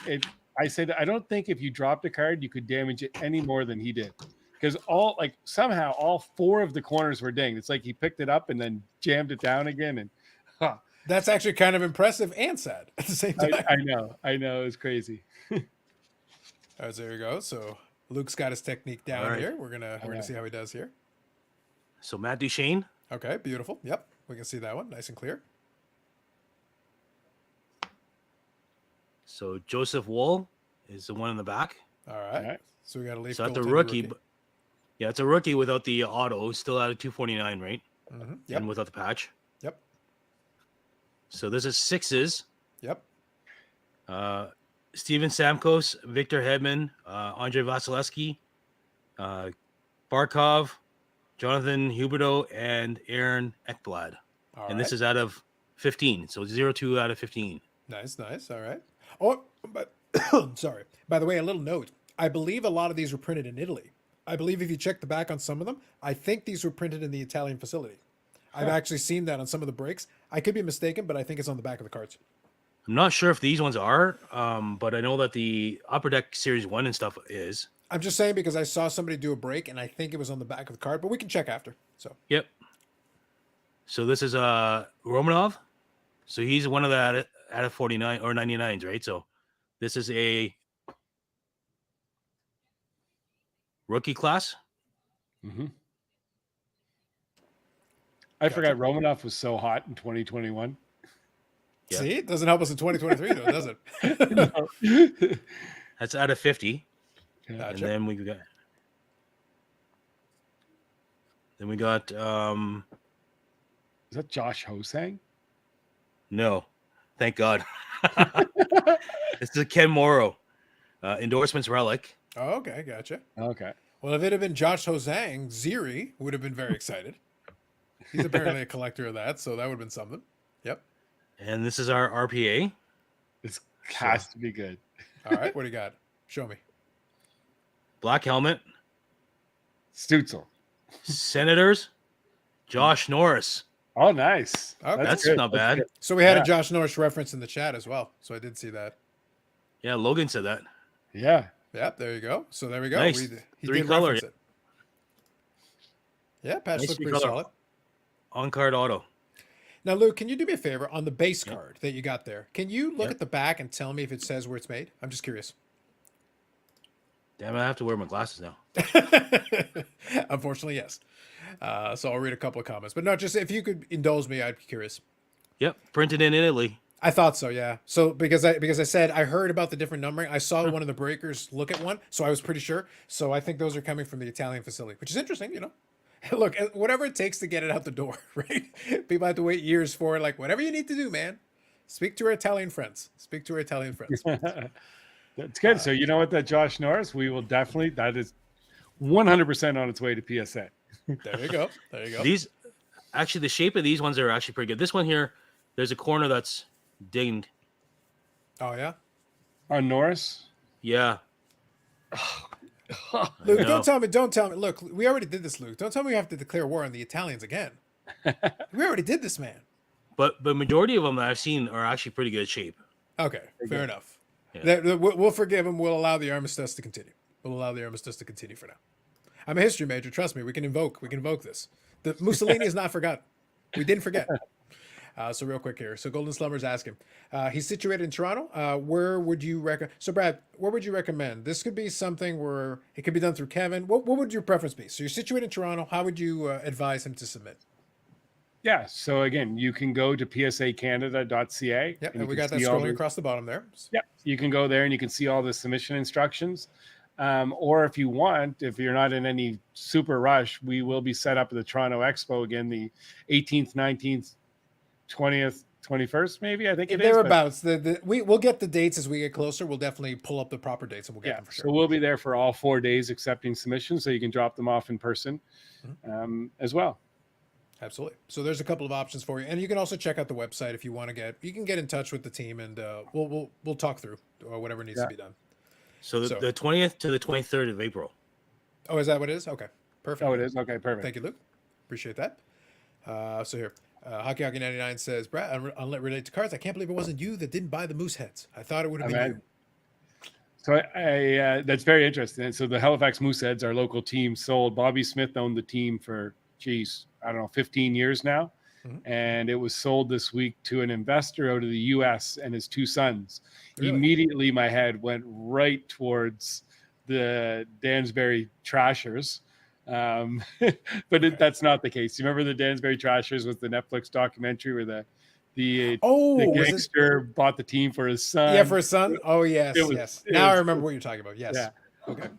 I said, I don't think if you dropped a card, you could damage it any more than he did, because somehow all four of the corners were dinged. It's like he picked it up and then jammed it down again, and That's actually kind of impressive and sad at the same time. I know, it's crazy. All right, so there you go. So Luke's got his technique down here. We're gonna see how he does here. So Matt Duchene. Okay, beautiful. Yep, we can see that one nice and clear. So Joseph Wool is the one in the back. All right. So we got a Leaf. So that's a rookie. But yeah, it's a rookie without the auto. Still out of 249, right? Mm-hmm. Yep. And without the patch. Yep. So this is sixes. Yep. Steven Stamkos, Victor Hedman, Andre Vasilevsky, Barkov, Jonathan Huberdeau, and Aaron Ekblad. And this is out of 15. So 0-2 out of 15. Nice. All right. Oh, but sorry. By the way, a little note. I believe a lot of these were printed in Italy. I believe if you check the back on some of them, I think these were printed in the Italian facility. I've actually seen that on some of the breaks. I could be mistaken, but I think it's on the back of the cards. I'm not sure if these ones are, but I know that the Upper Deck Series 1 and stuff is. I'm just saying because I saw somebody do a break, and I think it was on the back of the card, but we can check after. So. Yep. So this is Romanov. So he's one of the out of 49 or 99s, right? So this is a rookie class. Mm-hmm. I forgot Romanov was so hot in 2021. Yeah. See, it doesn't help us in 2023, though, does it? That's out of 50. Gotcha. And then we got is that Josh Hosang? No, thank God. This is a Ken Morrow endorsements relic. Oh, okay, gotcha. Okay. Well, if it had been Josh Hosang, Ziri would have been very excited. He's apparently a collector of that, so that would have been something. Yep. And this is our RPA. This has to be good. All right, what do you got? Show me. Black helmet. Stutzel. Senators. Josh Norris. Oh, nice. Okay. That's not bad. So we had a Josh Norris reference in the chat as well. So I did see that. Yeah, Logan said that. Yeah. Yep, there you go. So there we go. Nice. He Three did color. reference it. Yeah, patch Nice looked pretty color. solid. On-card auto. Now, Luke, can you do me a favor on the base card that you got there? Can you look at the back and tell me if it says where it's made? I'm just curious. Damn, I have to wear my glasses now. Unfortunately, yes. So I'll read a couple of comments. But no, just if you could indulge me, I'd be curious. Yep, printed in Italy. I thought so, yeah. So because I said I heard about the different numbering. I saw one of the breakers look at one, so I was pretty sure. So I think those are coming from the Italian facility, which is interesting, you know. Look, whatever it takes to get it out the door, right? People have to wait years for it. Like, whatever you need to do, man. Speak to our Italian friends. Speak to our Italian friends. That's good. So you know what, that Josh Norris, we will definitely, that is 100% on its way to PSA. There you go. There you go. These, actually, the shape of these ones are actually pretty good. This one here, there's a corner that's dinged. Oh, yeah? On Norris? Yeah. Luke, don't tell me. Look, we already did this, Luke. Don't tell me we have to declare war on the Italians again. We already did this, man. But majority of them that I've seen are actually pretty good shape. Okay, fair enough. Yeah. We'll forgive him. We'll allow the armistice to continue. We'll allow the armistice to continue for now. I'm a history major. Trust me. We can invoke this. The Mussolini is not forgotten. We didn't forget. So real quick here. So Golden Slumber's asking. He's situated in Toronto. Where would you recommend? So Brad, where would you recommend? This could be something where it could be done through Kevin. What would your preference be? So you're situated in Toronto. How would you advise him to submit? Yeah. So again, you can go to psacanada.ca. Yep, and we got that scrolling across the bottom there. Yep. You can go there and you can see all the submission instructions. Or if you want, if you're not in any super rush, we will be set up at the Toronto Expo again, the 18th, 19th, 20th, 21st, maybe. I think it is. Thereabouts. We'll get the dates as we get closer. We'll definitely pull up the proper dates and we'll get them for sure. So we'll be there for all 4 days accepting submissions, so you can drop them off in person as well. Absolutely. So there's a couple of options for you, and you can also check out the website if you want to you can get in touch with the team, and we'll talk through whatever needs to be done. So the 20th to the 23rd of April. Oh, is that what it is? Okay, perfect. Oh, it is? Okay, perfect. Thank you, Luke. Appreciate that. So here, Hockey 99 says, Brad, related to cards, I can't believe it wasn't you that didn't buy the moose heads. I thought it would have been you. So I that's very interesting. So the Halifax Mooseheads, our local team, sold. Bobby Smith owned the team for, I don't know, 15 years now. And it was sold this week to an investor out of the U.S. and his 2 sons. Really? Immediately, my head went right towards the Dansbury Trashers. But that's not the case. You remember the Dansbury Trashers was the Netflix documentary where the gangster bought the team for his son. Yeah, for his son. Oh, yes, yes. Now I remember what you're talking about. Yes. Yeah. Okay.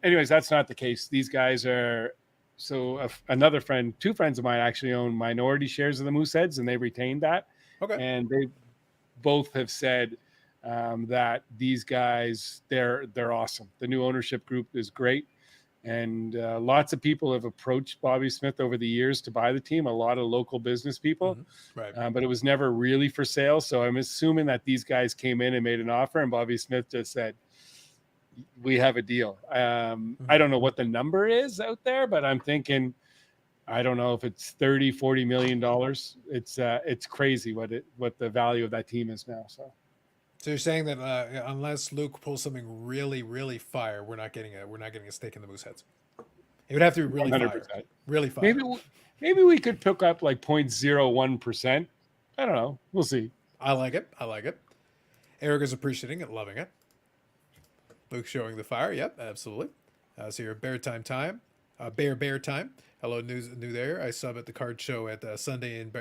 Anyways, that's not the case. These guys are. So another friend, 2 friends of mine actually own minority shares of the Mooseheads, and they retained that. Okay. And they both have said that these guys, they're awesome. The new ownership group is great. And lots of people have approached Bobby Smith over the years to buy the team, a lot of local business people. Right. But it was never really for sale. So I'm assuming that these guys came in and made an offer, and Bobby Smith just said, we have a deal. I don't know what the number is out there, but I'm thinking, I don't know if it's $30-40 million. It's crazy what the value of that team is now. So you're saying that unless Luke pulls something really, really fire, we're not getting a stake in the Mooseheads. It would have to be really 100%. Fire. Really fire. Maybe we could pick up like 0.01%. I don't know. We'll see. I like it. Eric is appreciating it, loving it. Luke showing the fire. Yep, absolutely. So you're Bear time. Bear time. Hello, new there. I sub at the card show at Sunday in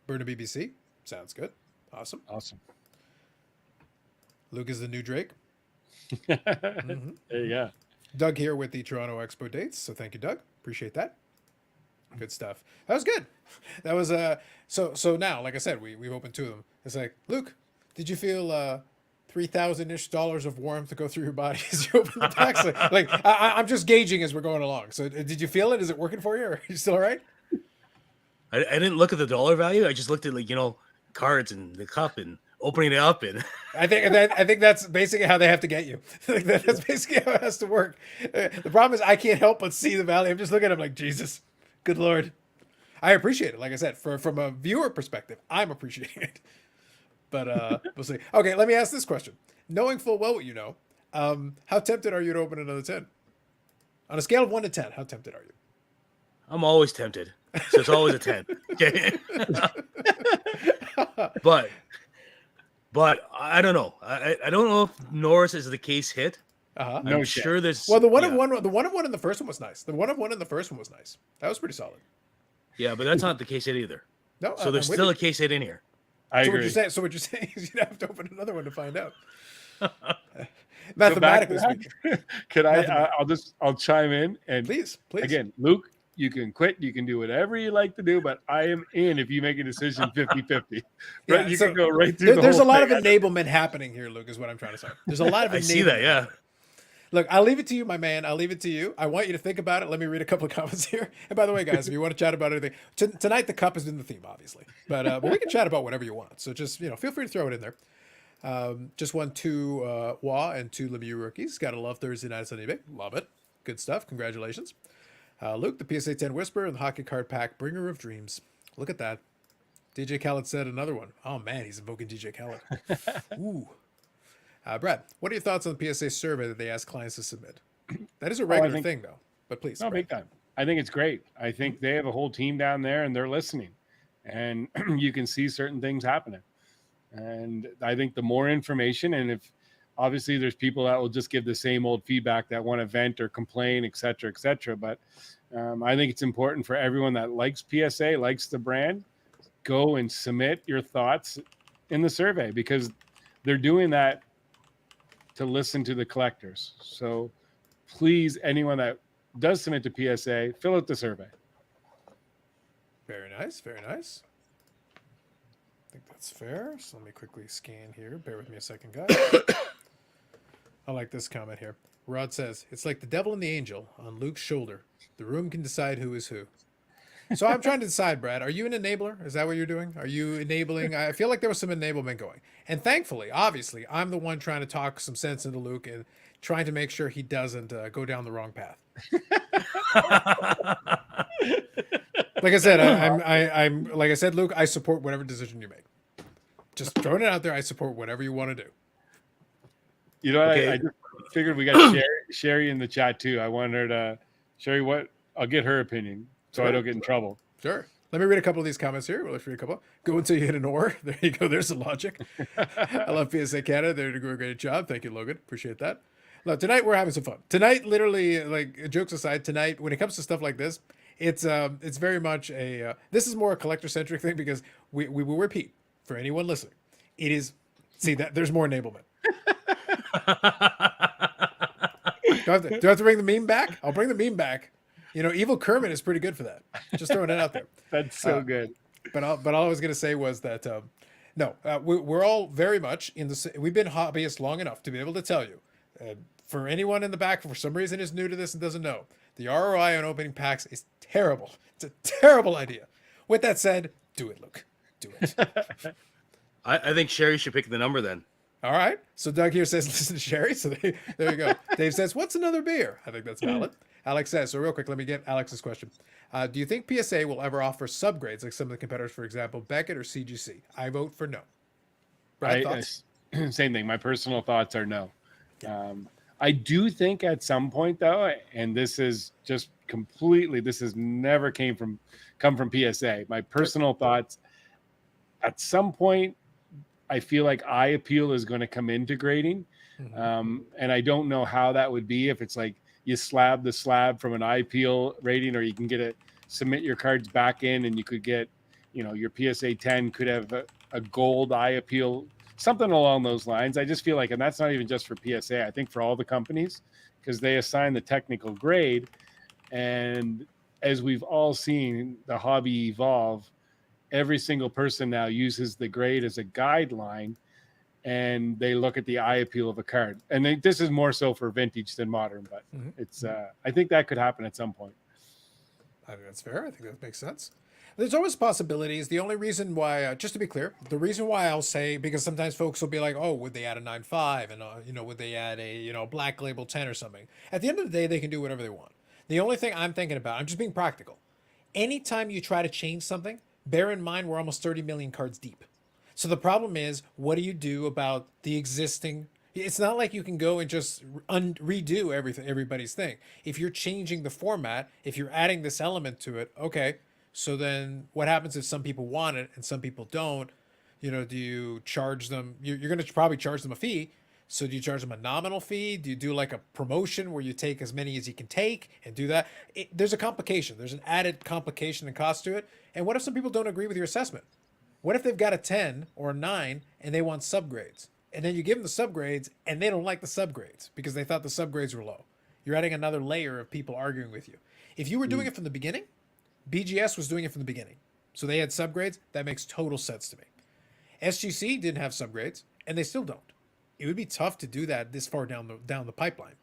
Burnaby, BC. Sounds good. Awesome. Luke is the new Drake. There you go. Doug here with the Toronto Expo dates. So thank you, Doug. Appreciate that. Good stuff. That was good. That was so now, like I said, we've opened 2 of them. It's like, Luke, did you feel $3,000-ish of warmth to go through your body as you open the packs? Like I'm just gauging as we're going along. So did you feel it? Is it working for you, or are you still all right? I didn't look at the dollar value. I just looked at cards and the cup and opening it up, and I think that's basically how they have to get you. That's basically how it has to work. The problem is I can't help but see the value. I'm just looking at him like, Jesus, good Lord. I appreciate it. Like I said, from a viewer perspective, I'm appreciating it. But we'll see. Okay, let me ask this question. Knowing full well what you know, how tempted are you to open another 10? On a scale of 1 to 10, how tempted are you? I'm always tempted. So it's always a 10. Okay. But I don't know. I don't know if Norris is the case hit. I'm sure there's. Well, the one of one in the first one was nice. The 1 of 1 in the first one was nice. That was pretty solid. Yeah, but that's not the case hit either. No. So there's still a case hit in here. I agree. So what you're saying is you'd have to open another one to find out. Mathematically speaking. Could I'll chime in and please. Again, Luke, you can quit. You can do whatever you like to do, but I am in if you make a decision 50-50. Right? You can go right through there's a lot of enablement happening here, Luke, is what I'm trying to say. There's a lot of enablement. I see that, yeah. Look, I'll leave it to you, my man. I'll leave it to you. I want you to think about it. Let me read a couple of comments here. And by the way, guys, if you want to chat about anything, tonight the cup is in the theme, obviously. But we can chat about whatever you want. So just, feel free to throw it in there. Just won 2 WA and 2 Lemieux rookies. Gotta love Thursday nights on eBay. Love it. Good stuff. Congratulations. Luke, the PSA 10 Whisper and the Hockey Card Pack, Bringer of Dreams. Look at that. DJ Khaled said another one. Oh, man, he's invoking DJ Khaled. Ooh. Brad, what are your thoughts on the PSA survey that they ask clients to submit? That is a regular thing, though. But please. No, big time. I think it's great. I think they have a whole team down there, and they're listening. And you can see certain things happening. And I think the more information, and if obviously there's people that will just give the same old feedback that want to vent or complain, et cetera. But I think it's important for everyone that likes PSA, likes the brand, go and submit your thoughts in the survey, because they're doing that to listen to the collectors. So please, anyone that does submit to PSA, fill out the survey. Very nice. Very nice. I think that's fair. So let me quickly scan here. Bear with me a second, guys. I like this comment here. Rod says, it's like the devil and the angel on Luke's shoulder. The room can decide who is who. So I'm trying to decide, Brad, are you an enabler? Is that what you're doing? Are you enabling? I feel like there was some enablement going. And thankfully, obviously, I'm the one trying to talk some sense into Luke and trying to make sure he doesn't go down the wrong path. Like I said, I'm like I said, Luke, I support whatever decision you make. Just throwing it out there. I support whatever you want to do. You know, okay. I just figured we got Sherry in the chat too. I want her to, Sherry, I'll get her opinion so I don't get in trouble. Sure. Let me read a couple of these comments here. Well, let's read a couple. Go until you hit an ore. There you go. There's the logic. I love PSA Canada. They're doing a great job. Thank you, Logan. Appreciate that. Look, tonight we're having some fun. Tonight, literally, like jokes aside, tonight when it comes to stuff like this, it's very much this is more a collector centric thing because we will repeat for anyone listening. It is that there's more enablement. Do I have to bring the meme back? I'll bring the meme back. You know, Evil Kermit is pretty good for that. Just throwing it out there. That's so good. But all I was going to say was that we're all very much in the. We've been hobbyists long enough to be able to tell you. For anyone in the back, for some reason, is new to this and doesn't know, the ROI on opening packs is terrible. It's a terrible idea. With that said, do it, Luke. Do it. I think Sherry should pick the number then. All right. So Doug here says, listen to Sherry. So there you go. Dave says, what's another beer? I think that's valid. Alex says, so real quick, let me get Alex's question. Do you think PSA will ever offer subgrades like some of the competitors, for example, Beckett or CGC? I vote for no. Same thing. My personal thoughts are no. I do think at some point, though, and this is just completely, this has never come from PSA. My personal thoughts, at some point, I feel like eye appeal is going to come into grading. Mm-hmm. And I don't know how that would be, if it's like you slab the slab from an eye appeal rating, or you can submit your cards back in and you could get, your PSA 10 could have a gold eye appeal, something along those lines. I just feel like, and that's not even just for PSA, I think for all the companies, because they assign the technical grade. And as we've all seen the hobby evolve, every single person now uses the grade as a guideline, and they look at the eye appeal of a card. And this is more so for vintage than modern, but it's I think that could happen at some point. I think that's fair. I think that makes sense. There's always possibilities. The only reason why, just to be clear, the reason why I'll say, because sometimes folks will be like, oh, would they add a 9.5? And, would they add a, black label 10 or something? At the end of the day, they can do whatever they want. The only thing I'm thinking about, I'm just being practical. Anytime you try to change something, bear in mind we're almost 30 million cards deep. So the problem is, what do you do about the existing? It's not like you can go and just redo everybody's thing. If you're changing the format, if you're adding this element to it, okay. So then what happens if some people want it and some people don't? Do you charge them? You're going to probably charge them a fee. So do you charge them a nominal fee? Do you do like a promotion where you take as many as you can take and do that? There's a complication. There's an added complication and cost to it. And what if some people don't agree with your assessment? What if they've got a 10 or a 9 and they want subgrades? And then you give them the subgrades and they don't like the subgrades because they thought the subgrades were low. You're adding another layer of people arguing with you. If you were doing it from the beginning, BGS was doing it from the beginning. So they had subgrades. That makes total sense to me. SGC didn't have subgrades and they still don't. It would be tough to do that this far down the pipeline.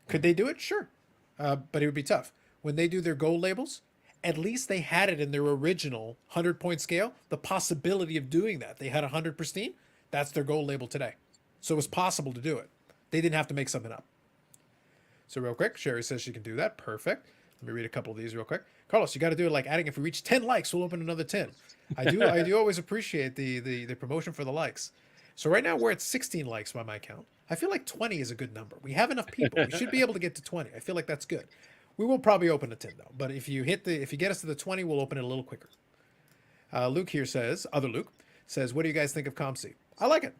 Could they do it? Sure. But it would be tough. When they do their gold labels, at least they had it in their original 100-point scale, the possibility of doing that. They had 100 pristine. That's their gold label today. So it was possible to do it. They didn't have to make something up. So real quick, Sherry says she can do that. Perfect. Let me read a couple of these real quick. Carlos, you got to do it like adding, if we reach 10 likes, we'll open another 10. I do always appreciate the promotion for the likes. So right now we're at 16 likes by my count. I feel like 20 is a good number. We have enough people. We should be able to get to 20. I feel like that's good. We will probably open a 10 though. But if you get us to the 20, we'll open it a little quicker. Luke here says, what do you guys think of ComC? I like it.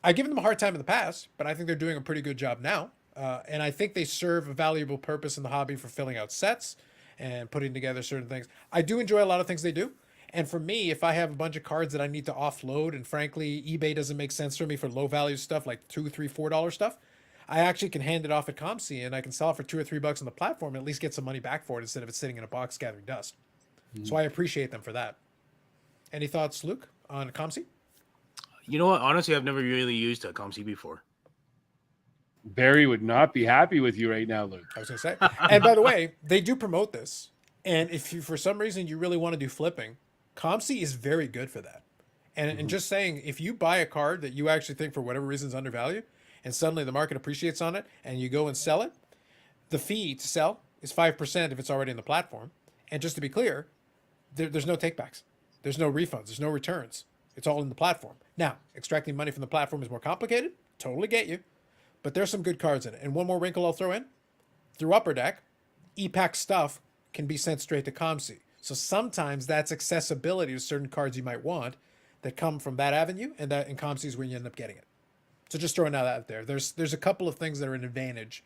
I've given them a hard time in the past, but I think they're doing a pretty good job now. And I think they serve a valuable purpose in the hobby for filling out sets and putting together certain things. I do enjoy a lot of things they do. And for me, if I have a bunch of cards that I need to offload, and frankly, eBay doesn't make sense for me for low value stuff like $2, $3, $4 stuff, I actually can hand it off at ComC and I can sell it for $2 or $3 on the platform and at least get some money back for it instead of it sitting in a box gathering dust. So I appreciate them for that. Any thoughts, Luke, on ComC? You know what? Honestly, I've never really used a ComC before. Barry would not be happy with you right now, Luke. I was going to say. And by the way, they do promote this. And if you, for some reason, you really want to do flipping, ComC is very good for that. And just saying, if you buy a card that you actually think for whatever reason is undervalued, and suddenly the market appreciates on it, and you go and sell it, the fee to sell is 5% if it's already in the platform. And just to be clear, there's no takebacks. There's no refunds. There's no returns. It's all in the platform. Now, extracting money from the platform is more complicated. Totally get you. But there's some good cards in it. And one more wrinkle I'll throw in. Through Upper Deck, e-pack stuff can be sent straight to ComC. So sometimes that's accessibility to certain cards you might want that come from that avenue, and that in ComC is where you end up getting it. So just throwing that out there. There's a couple of things that are an advantage.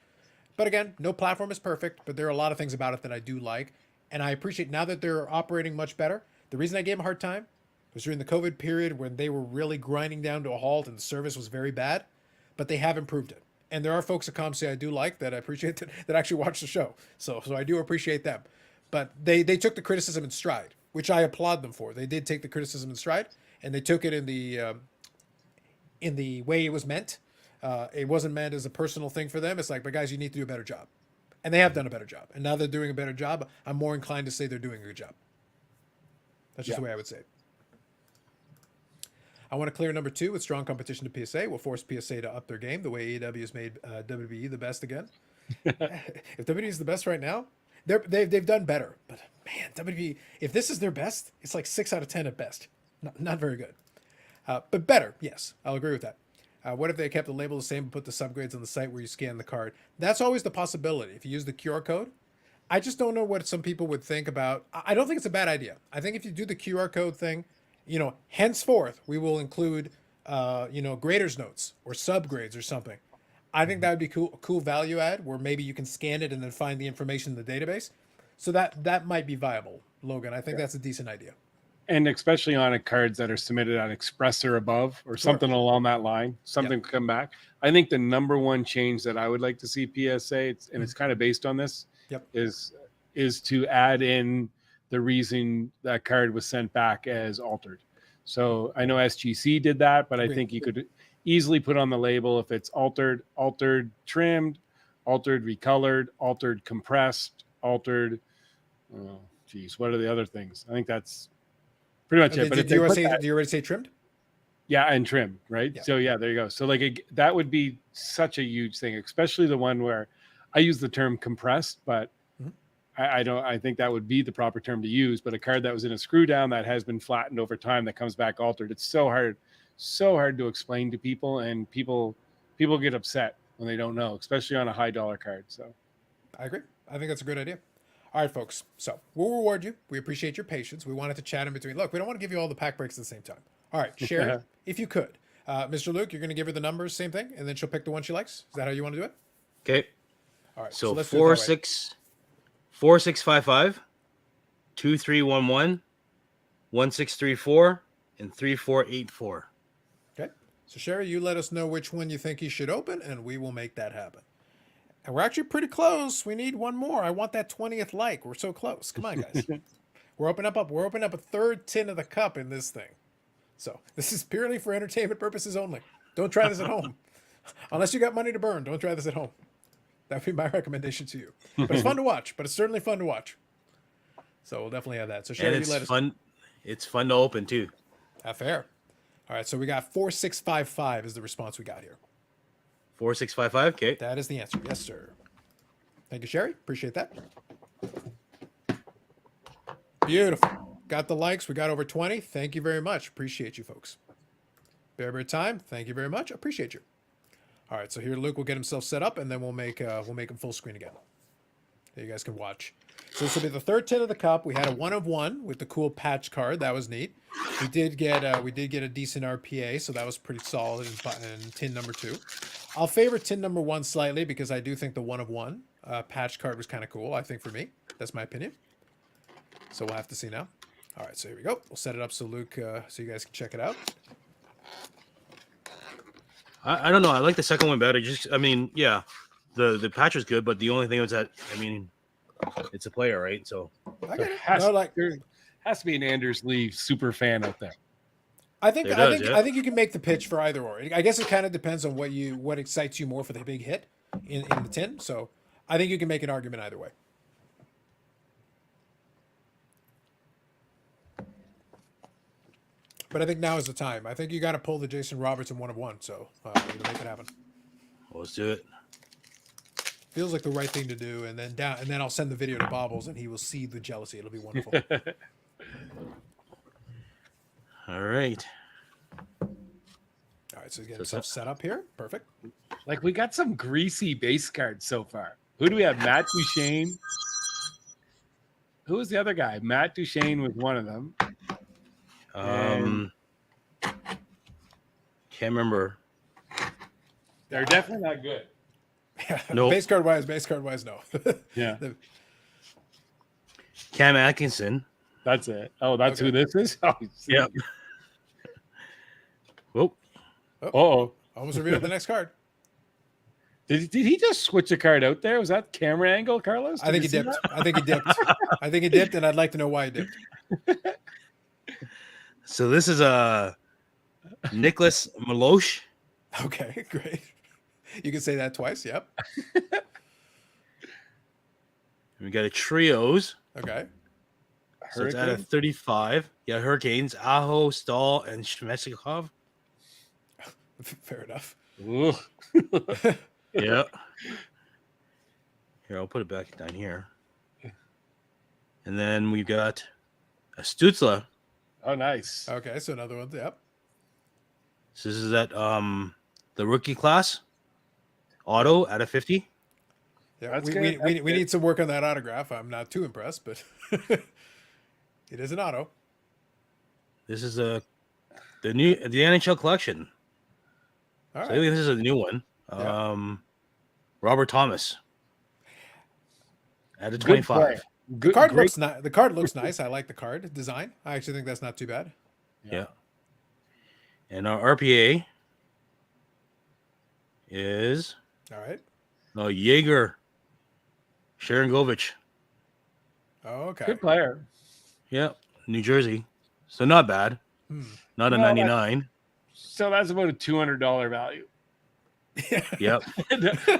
But again, no platform is perfect, but there are a lot of things about it that I do like. And I appreciate now that they're operating much better. The reason I gave them a hard time was during the COVID period when they were really grinding down to a halt and the service was very bad, but they have improved it. And there are folks at ComC I do like that I appreciate that actually watch the show. So I do appreciate them. But they took the criticism in stride, which I applaud them for. They did take the criticism in stride, and they took it in the way it was meant. It wasn't meant as a personal thing for them. It's like, but guys, you need to do a better job. And they have done a better job. And now they're doing a better job. I'm more inclined to say they're doing a good job. That's just the way I would say it. I want to clear number 2 with strong competition to PSA. Will force PSA to up their game the way AEW has made WWE the best again. If WWE is the best right now, they've done better. But man, WWE, if this is their best, it's like 6 out of 10 at best. Not very good. But better, yes. I'll agree with that. What if they kept the label the same but put the subgrades on the site where you scan the card? That's always the possibility. If you use the QR code, I just don't know what some people would think about. I don't think it's a bad idea. I think if you do the QR code thing, henceforth, we will include, graders notes or subgrades or something. I think that would be cool value add where maybe you can scan it and then find the information in the database. So that might be viable, Logan. I think that's a decent idea. And especially on cards that are submitted on Express or above or something along that line, something come back. I think the number one change that I would like to see PSA, it's kind of based on this, is to add in the reason that card was sent back as altered. So I know SGC did that, but I think you could easily put on the label if it's altered trimmed, altered recolored, altered compressed, altered. Oh, geez, what are the other things? I think that's pretty much it. But do you already say trimmed? Yeah, and trimmed, right? Yeah. So yeah, there you go. So that would be such a huge thing, especially the one where I use the term compressed, but I think that would be the proper term to use. But a card that was in a screw down that has been flattened over time that comes back altered, it's so hard to explain to people, and people get upset when they don't know, especially on a high dollar card. So I agree. I think that's a good idea. All right, folks. So we'll reward you. We appreciate your patience. We wanted to chat in between. Look, we don't want to give you all the pack breaks at the same time. All right, Sherry, if you could. Mr. Luke, you're going to give her the numbers, same thing, and then she'll pick the one she likes. Is that how you want to do it? Okay. All right. So 4655, 2311, 1634, and 3484. Okay. So Sherry, you let us know which one you think you should open, and we will make that happen. And we're actually pretty close. We need one more. I want that 20th like. We're so close. Come on, guys. We're opening up a third tin of the cup in this thing. So this is purely for entertainment purposes only. Don't try this at home. Unless you got money to burn, don't try this at home. That would be my recommendation to you. But it's fun to watch. But it's certainly fun to watch. So we'll definitely have that. So Sherry, you let us fun. It's fun to open too. Fair. All right. So we got 4655 is the response we got here. 4655. Okay. That is the answer. Yes, sir. Thank you, Sherry. Appreciate that. Beautiful. Got the likes. We got over 20. Thank you very much. Appreciate you, folks. Bear time. Thank you very much. Appreciate you. All right, so here Luke will get himself set up, and then we'll make him full screen again. There you guys can watch. So this will be the third tin of the cup. We had a 1 of 1 with the cool patch card. That was neat. We did get a decent RPA, so that was pretty solid in tin number 2. I'll favor tin number 1 slightly because I do think the 1 of 1 patch card was kind of cool. I think for me, that's my opinion. So we'll have to see now. All right, so here we go. We'll set it up so Luke, so you guys can check it out. I don't know. I like the second one better. I mean, yeah, the patch was good, but the only thing was that, I mean, it's a player, right? So There has to be an Anders Lee super fan out there. I think you can make the pitch for either or. I guess it kind of depends on what excites you more for the big hit in the tin. So I think you can make an argument either way. But I think now is the time. I think you got to pull the Jason Robertson 1 of 1. So we're gonna make it happen. Let's do it. Feels like the right thing to do, and then I'll send the video to Bobbles, and he will see the jealousy. It'll be wonderful. All right. All right, so he's getting himself set up here. Perfect. Like, we got some greasy base cards so far. Who do we have? Matt Duchene. Who was the other guy? Matt Duchene was one of them. Can't remember. They're definitely not good. Yeah. Nope. Base card wise, no. Yeah. Cam Atkinson. That's it. Oh, that's who this is? Oh, yep. Whoop. Oh. Almost revealed the next card. Did he just switch a card out there? Was that camera angle, Carlos? I think he dipped. I think he dipped, and I'd like to know why he dipped. So this is Nicholas Milosh. Okay, great. You can say that twice. Yep. We got a trios. Okay. So it's at a 35. Yeah, Hurricanes, Aho, Stahl, and Shmechnikov. Fair enough. Yeah. Here, I'll put it back down here. And then we got a Stutzla. Oh, nice. Okay, so another one. Yep. So this is at the rookie class. Auto at a 50. Yeah, we need some work on that autograph. I'm not too impressed, but it is an auto. This is the NHL collection. All right. So I think this is a new one. Yeah. Robert Thomas at a 25. The card looks nice. I like the card design. I actually think that's not too bad. Yeah. And our RPA is all right. Jaeger Sharangovich. Oh, okay. Good player. Yeah, New Jersey. So not bad. Not a 99. So that's about a $200 value. Yep.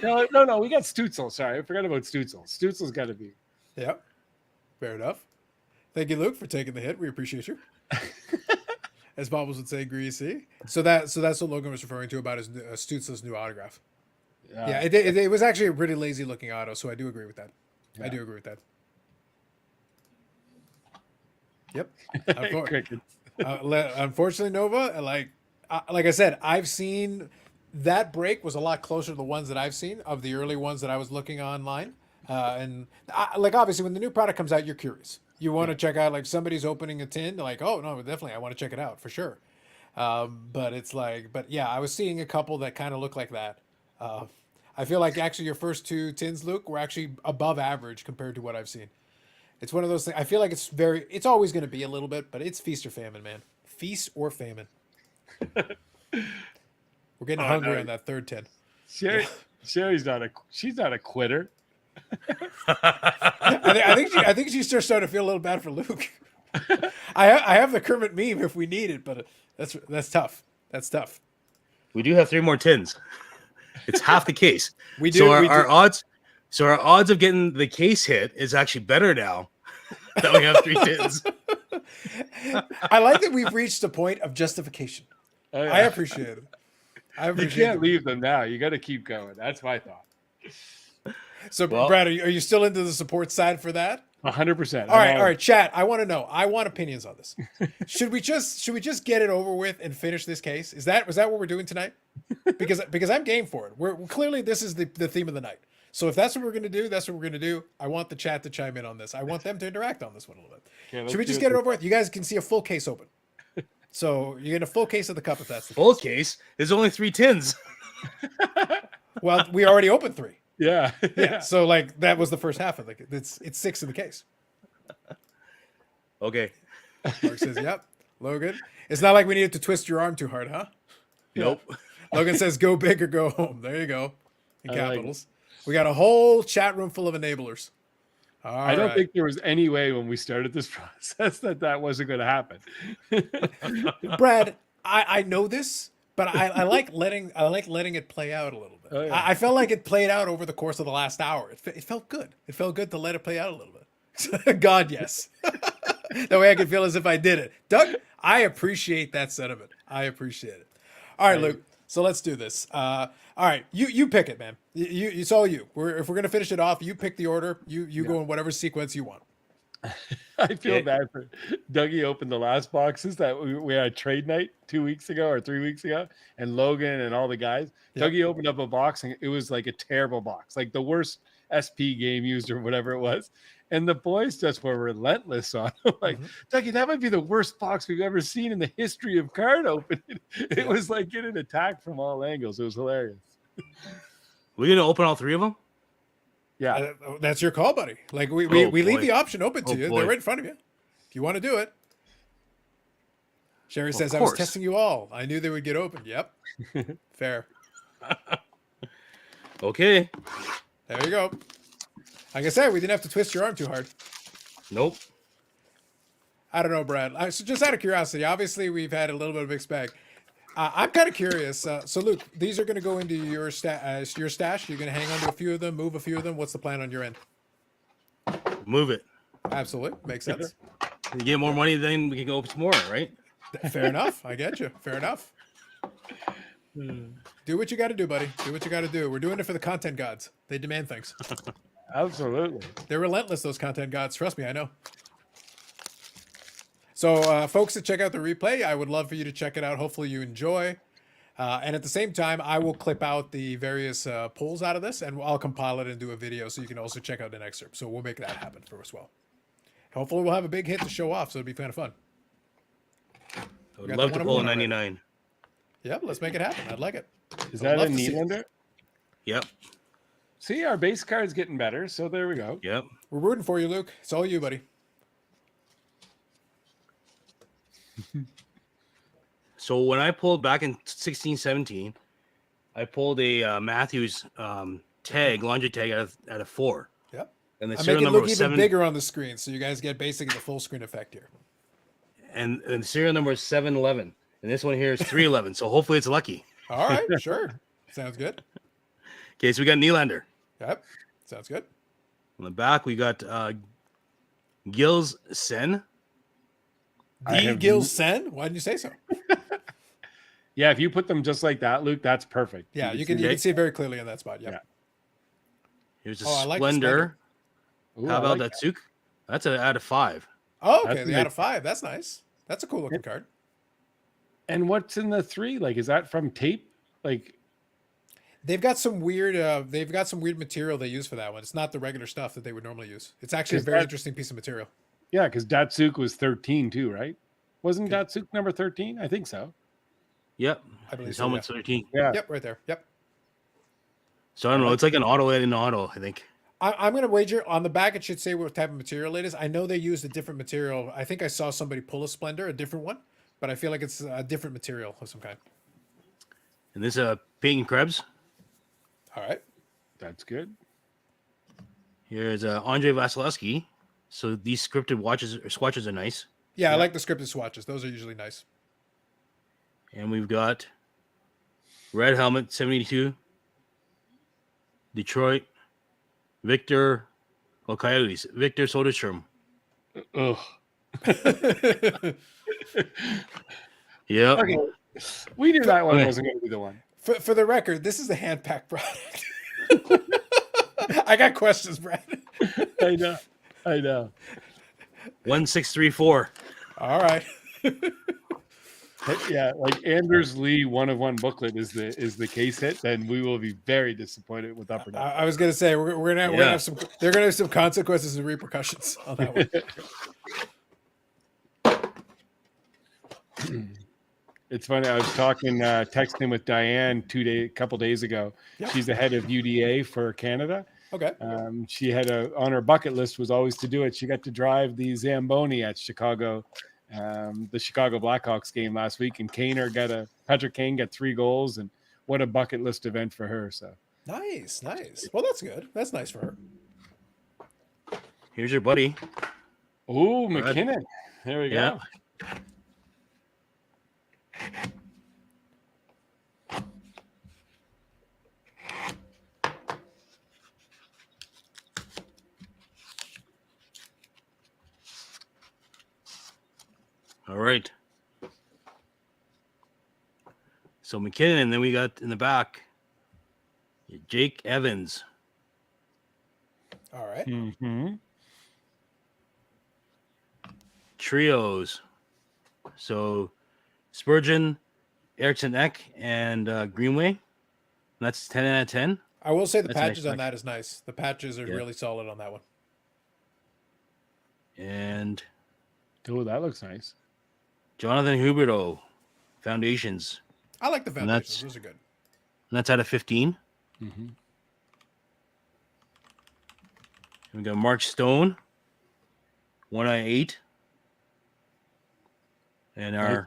No. We got Stutzel. Sorry, I forgot about Stutzel. Stutzel's got to be. Yep. Fair enough. Thank you, Luke, for taking the hit. We appreciate you. As Bobbles would say, greasy. So that's what Logan was referring to about his Stutzel's new autograph. Yeah, it was actually a pretty lazy looking auto, so I do agree with that. Yeah. I do agree with that. Yep. Unfortunately, Nova, like I said, I've seen that break was a lot closer to the ones that I've seen of the early ones that I was looking online. Obviously, when the new product comes out, you're curious. You want to check out, like, somebody's opening a tin, like, oh no, definitely, I want to check it out for sure. But yeah, I was seeing a couple that kind of look like that. I feel like actually your first two tins, Luke, were actually above average compared to what I've seen. It's one of those things. I feel like it's always going to be a little bit, but it's feast or famine, man. Feast or famine. We're getting hungry on that third tin. Sherry's she's not a quitter. I think she's just starting to feel a little bad for Luke. I have the Kermit meme if we need it, but that's tough. That's tough. We do have 3 more tins. It's half the case. We do. So our odds. So our odds of getting the case hit is actually better now that we have 3 tins. I like that we've reached a point of justification. Oh, yeah. I appreciate it. You can't leave them now. You got to keep going. That's my thought. So, Brad, are you still into the support side for that? 100%. All right, chat. I want to know. I want opinions on this. Should we just get it over with and finish this case? Was that what we're doing tonight? Because I'm game for it. We're clearly, this is the theme of the night. So if that's what we're going to do, that's what we're going to do. I want the chat to chime in on this. I want them to interact on this one a little bit. Okay, should we just get it over with? You guys can see a full case open. So you're getting a full case of the cup if that's the full case. There's only 3 tins. Well, we already opened 3. Yeah. So like that was the first half of it's 6 in the case. Okay. Mark says, "Yep." Logan, it's not like we needed to twist your arm too hard, huh? Nope. Logan says, "Go big or go home." There you go. In I like capitals. We got a whole chat room full of enablers. I don't think there was any way when we started this process that wasn't going to happen. Brad, I know this, but I like letting it play out a little bit. Oh, yeah. I felt like it played out over the course of the last hour. It felt good. It felt good to let it play out a little bit. God, yes. That way I could feel as if I did it. Doug, I appreciate that sentiment. I appreciate it. All right, Luke. So let's do this. All right, you pick it, man. It's all you. If we're gonna finish it off, you pick the order. You go in whatever sequence you want. I feel bad for Dougie. Opened the last boxes that we had trade night 2 weeks ago or 3 weeks ago, and Logan and all the guys. Yep. Dougie opened up a box and it was like a terrible box, like the worst SP game used or whatever it was. And the boys just were relentless on it. Like, Dougie, that might be the worst box we've ever seen in the history of card opening. It was like getting attacked from all angles. It was hilarious. We're gonna open all three of them. Yeah, that's your call, buddy. Like we leave the option open to you. Boy. They're right in front of you. If you want to do it. Sherry says, "I was testing you all. I knew they would get opened." Yep. Fair. Okay. There you go. Like I said, we didn't have to twist your arm too hard. Nope. I don't know, Brad. So just out of curiosity, obviously we've had a little bit of a mixed bag. I'm kind of curious. So, Luke, these are going to go into your stash. You're going to hang on to a few of them, move a few of them. What's the plan on your end? Move it. Absolutely. Makes sense. You get more money, then we can go open some more, right? Fair enough. I get you. Fair enough. Do what you got to do, buddy. Do what you got to do. We're doing it for the content gods. They demand things. Absolutely. They're relentless, those content gods. Trust me, I know. So, folks that check out the replay, I would love for you to check it out. Hopefully you enjoy. And at the same time, I will clip out the various polls out of this, and I'll compile it and do a video so you can also check out an excerpt. So we'll make that happen for as well. Hopefully we'll have a big hit to show off, so it'll be kind of fun. I would love to pull a 99. Yep, let's make it happen. I'd like it. Is that a Nylander? Yep. See, our base card's getting better, so there we go. Yep. We're rooting for you, Luke. It's all you, buddy. So when I pulled back in 16-17, I pulled a Matthews tag, laundry tag out of 4. Yep. And the I serial make it number look was even 7. bigger on the screen, so you guys get basically the full screen effect here. And the serial number is 711. And this one here is 311. So hopefully it's lucky. All right, sure. Sounds good. Okay, so we got Nylander. Yep. Sounds good. On the back, we got Gilles Sen. Gil Sen? Why didn't you say so? Yeah, if you put them just like that, Luke, that's perfect. Yeah, you can see it very clearly in that spot. Yep. Yeah. Here's a Like Splendor. Ooh, How about like that, Suk? That's an out of 5. Oh, okay. That's The nice. out of 5. That's nice. That's a cool looking card. And what's in the 3? Like, is that from tape? Like, They've got some weird material they use for that one. It's not the regular stuff that they would normally use. It's actually a very interesting piece of material. yeah, because Datsuk was 13 too, right? Wasn't Datsuk number 13? I think so. Yep. I believe His so, helmet's 13. Yeah. Yep, right there. Yep. So I don't know. It's like an auto in auto, I think. I'm going to wager on the back. It should say what type of material it is. I know they used a different material. I think I saw somebody pull a Splendor, a different one, but I feel like it's a different material of some kind. And this is Peyton Krebs. All right. That's good. Here's Andre Vasilevsky. So these scripted watches or swatches are nice. Yeah, I like the scripted swatches. Those are usually nice. And we've got Red Helmet 72. Detroit. Victor. Well, Coyotes. Victor Soderstrom. Ugh. Yep. Okay. We knew that one wasn't going to be the one. For the record, this is a hand pack product. I got questions, Brad. I know. 1634. All right. Yeah, like Anders Lee 1-of-1 booklet is the case hit, then we will be very disappointed with Upper Deck. I was gonna say we're gonna have some. They're gonna have some consequences and repercussions on that one. It's funny. I was texting with Diane a couple days ago. Yep. She's the head of UDA for Canada. Okay. She had on her bucket list was always to do it. She got to drive the Zamboni at Chicago the Chicago Blackhawks game last week, and Patrick Kane got 3 goals, and what a bucket list event for her. So nice. Well, that's good. That's nice for her. Here's your buddy. Oh, McKinnon. There we go. All right. So McKinnon, and then we got in the back Jake Evans. All right. Mm-hmm. Trios. So Spurgeon, Erickson Eck, and Greenway. And that's 10 out of 10. I will say the That's a nice patches on pack. that is nice. The patches are really solid on that one. And Oh, that looks nice. Jonathan Huberto, Foundations. I like the And foundations. Those are good. And that's out of 15. Mm-hmm. We got Mark Stone, 1 out of 8. And our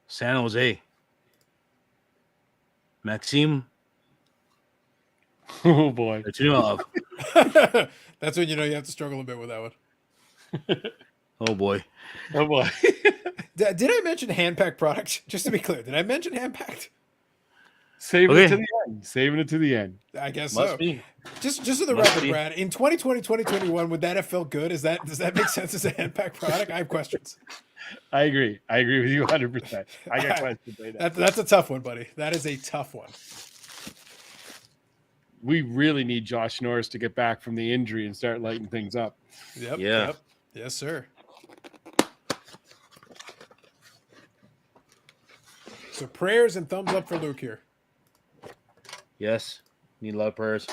San Jose, Maxime Oh boy. Latunov. That's when you know you have to struggle a bit with that one. Oh boy. Oh boy. Did I mention hand-packed product? Just to be clear, did I mention hand-packed? Saving it Okay. to the end. Saving it to the end. I guess Must so. be. Just for the Must record, be. Brad, in 2020, 2021, would that have felt good? Does that make sense as a hand-packed product? I have questions. I agree with you 100%. I got questions right now. That's a tough one, buddy. That is a tough one. We really need Josh Norris to get back from the injury and start lighting things up. Yep. Yeah. Yep. Yes, sir. So prayers and thumbs up for Luke here. Yes. Need a lot of prayers.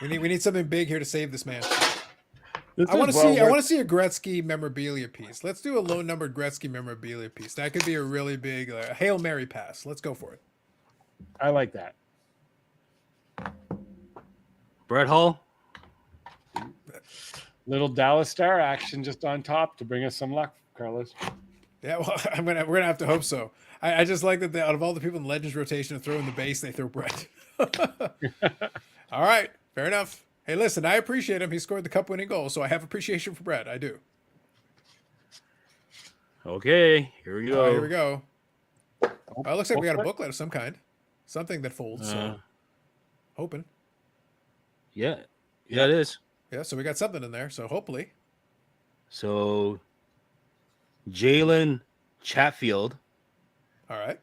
We need something big here to save this man. This I want is to well see. I worth- want to see a Gretzky memorabilia piece. Let's do a low-numbered Gretzky memorabilia piece. That could be a really big Hail Mary pass. Let's go for it. I like that. Brett Hall. Little Dallas Star action just on top to bring us some luck, Carlos. Yeah, well, we're gonna have to hope so. I just like that out of all the people in the Legends rotation to throw in the base, they throw Brett. All right, fair enough. Hey, listen, I appreciate him. He scored the cup-winning goal, so I have appreciation for Brett. I do. Okay. Here we go. Oh, here we go. It looks like we got a booklet of some kind, something that folds. So hoping. Yeah. Yeah, it is. Yeah, so we got something in there. So hopefully. So Jalen Chatfield. All right.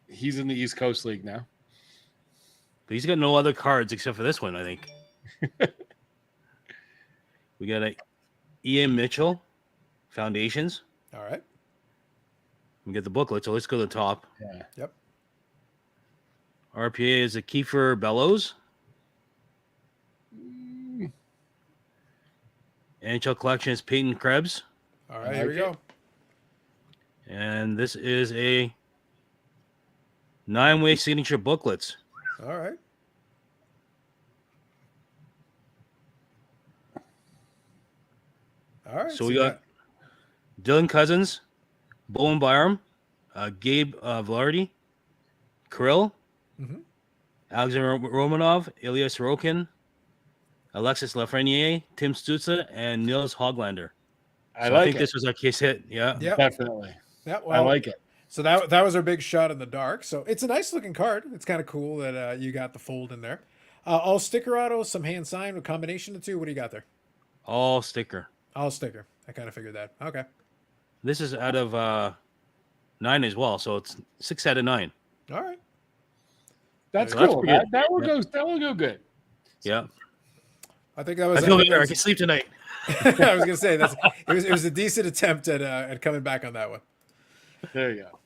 He's in the East Coast League now. But he's got no other cards except for this one, I think. We got a Ian Mitchell, Foundations. All right. We get the booklet, so let's go to the top. Yeah. Yep. RPA is a Kiefer Bellows. NHL collection is Peyton Krebs. All right, here we go. And this is a 9-way signature booklets. All right. All right. So we got Dylan Cousins, Bowen Byram, Gabe Velarde, Kirill, Mhm. Alexander Romanov, Ilya Sorokin, Alexis Lafreniere, Tim Stützle, and Nils Hoglander. I think this was our case hit. Yeah. Yeah. Definitely. Yeah. I Well, like it. so that was our big shot in the dark. So it's a nice looking card. It's kind of cool that you got the fold in there. All sticker autos, some hand signed, a combination of the two. What do you got there? All sticker. All sticker. I kind of figured that. Okay. This is out of 9 as well, so it's 6 out of 9. All right. That's So that's cool. pretty good. That will go good. Yeah. I think that was. I feel think better. that I can sleep tonight. I was gonna say it was a decent attempt at coming back on that one. There you go.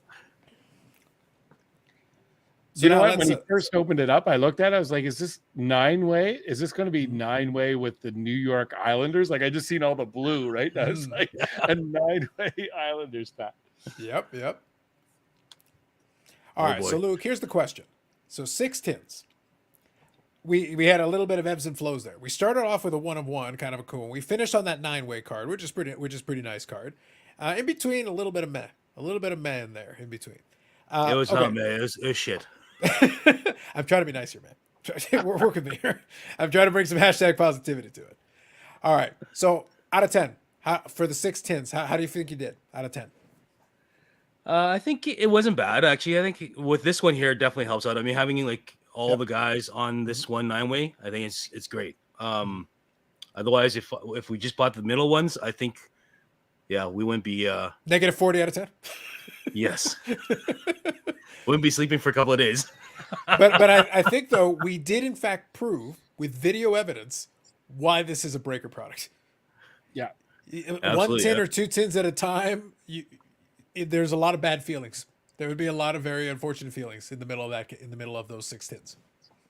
So You know now what? let's, When he first opened it up, I looked at it. I was like, is this 9-way? Is this going to be 9-way with the New York Islanders? Like, I just seen all the blue, right? I was like, a 9-way Islanders pack. Yep. All right. boy. So Luke, here's the question. So 6 tins. we had a little bit of ebbs and flows there. We started off with a 1 of 1, kind of a cool one. We finished on that 9-way card, which is pretty nice card. In between, a little bit of meh in there in between. It was okay. not man. It was shit. I'm trying to be nice here, man. Work with me here. I'm trying to bring some hashtag positivity to it. All right. So out of 10, for the 6 tins, how do you think you did out of 10? I think it wasn't bad actually. I think with this one here, it definitely helps out. I mean, having like all the guys on this one 9-way, I think it's great. Otherwise, if we just bought the middle ones, I think, yeah, we wouldn't be negative 40 out of 10. Yes, wouldn't be sleeping for a couple of days. but I think though we did in fact prove with video evidence why this is a breaker product. Yeah, one tin or 2 tins at a time. There's a lot of bad feelings. There would be a lot of very unfortunate feelings in the middle of those 6 tins.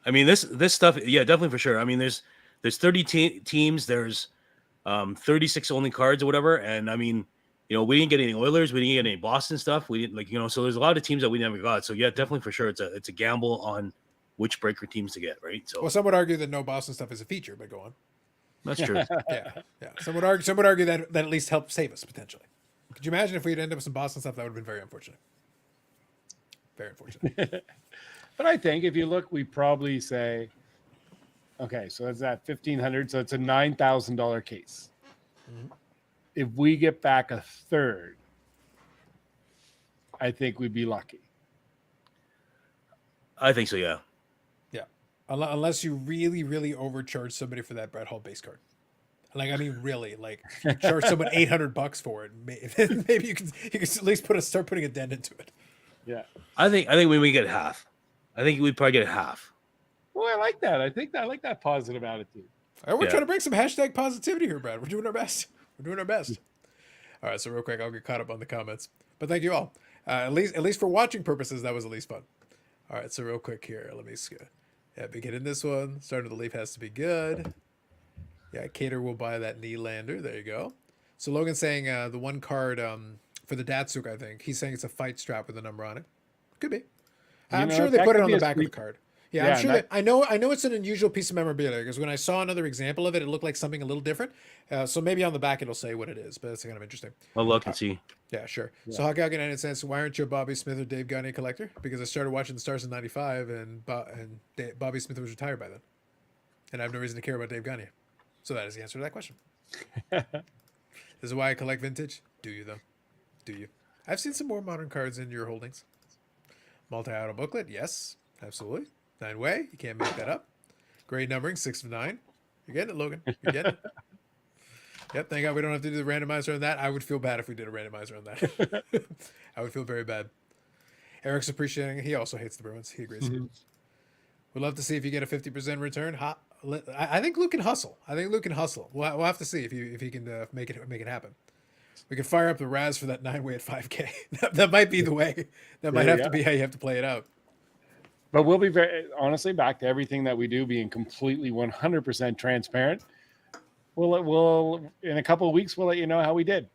I mean, this stuff, yeah, definitely for sure. I mean, there's 30 teams, there's 36 only cards or whatever, and I mean, you know, we didn't get any Oilers, we didn't get any Boston stuff, we didn't, like, you know, so there's a lot of teams that we never got. So yeah, definitely for sure, it's a gamble on which breaker teams to get, right? So well, some would argue that no Boston stuff is a feature, but go on. That's true. yeah. Some would argue that at least helped save us potentially. Could you imagine if we'd end up with some Boston stuff? That would have been very unfortunate. Very unfortunate. But I think if you look, we probably say, okay, so that's that $1,500. So it's a $9,000 case. Mm-hmm. If we get back a third, I think we'd be lucky. I think so, yeah. Yeah. Unless you really, really overcharge somebody for that Brett Hall base card. Like, I mean, really, like, you charge someone $800 for it. Maybe you can at least start putting a dent into it. Yeah. I think when we get half, I think we'd probably get half. Well, I like that. I like that positive attitude. All right, we're trying to bring some hashtag positivity here, Brad. We're doing our best. All right, so real quick, I'll get caught up on the comments. But thank you all. At least for watching purposes, that was at least fun. All right, so real quick here, let me begin this one. Starting with the leaf has to be good. Yeah, Cater will buy that Nylander. There you go. So Logan's saying the one card for the Datsuk, I think. He's saying it's a fight strap with a number on it. Could be. I'm sure they put it on the back of the card. Yeah, I'm sure I know it's an unusual piece of memorabilia because when I saw another example of it, it looked like something a little different. So maybe on the back it'll say what it is, but it's kind of interesting. I'll look and see. Yeah, sure. Yeah. So Hawkeye United says, why aren't you a Bobby Smith or Dave Gagne collector? Because I started watching the Stars in '95 and Bobby Smith was retired by then. And I have no reason to care about Dave Gagne. So that is the answer to that question. This is why I collect vintage. Do you, though? Do you? I've seen some more modern cards in your holdings. Multi-auto booklet. Yes, absolutely. 9-way. You can't make that up. Grade numbering, 6 of 9. You're getting it, Logan. You're getting it. Yep, thank God we don't have to do the randomizer on that. I would feel bad if we did a randomizer on that. I would feel very bad. Eric's appreciating it. He also hates the Bruins. He agrees. Mm-hmm. We'd love to see if you get a 50% return. I think Luke can hustle. We'll have to see if he can make it happen. We can fire up the Raz for that 9-way at 5K. that might be the way. That might have to be how you have to play it out. But we'll be very honestly back to everything that we do being completely 100% transparent. We'll in a couple of weeks we'll let you know how we did.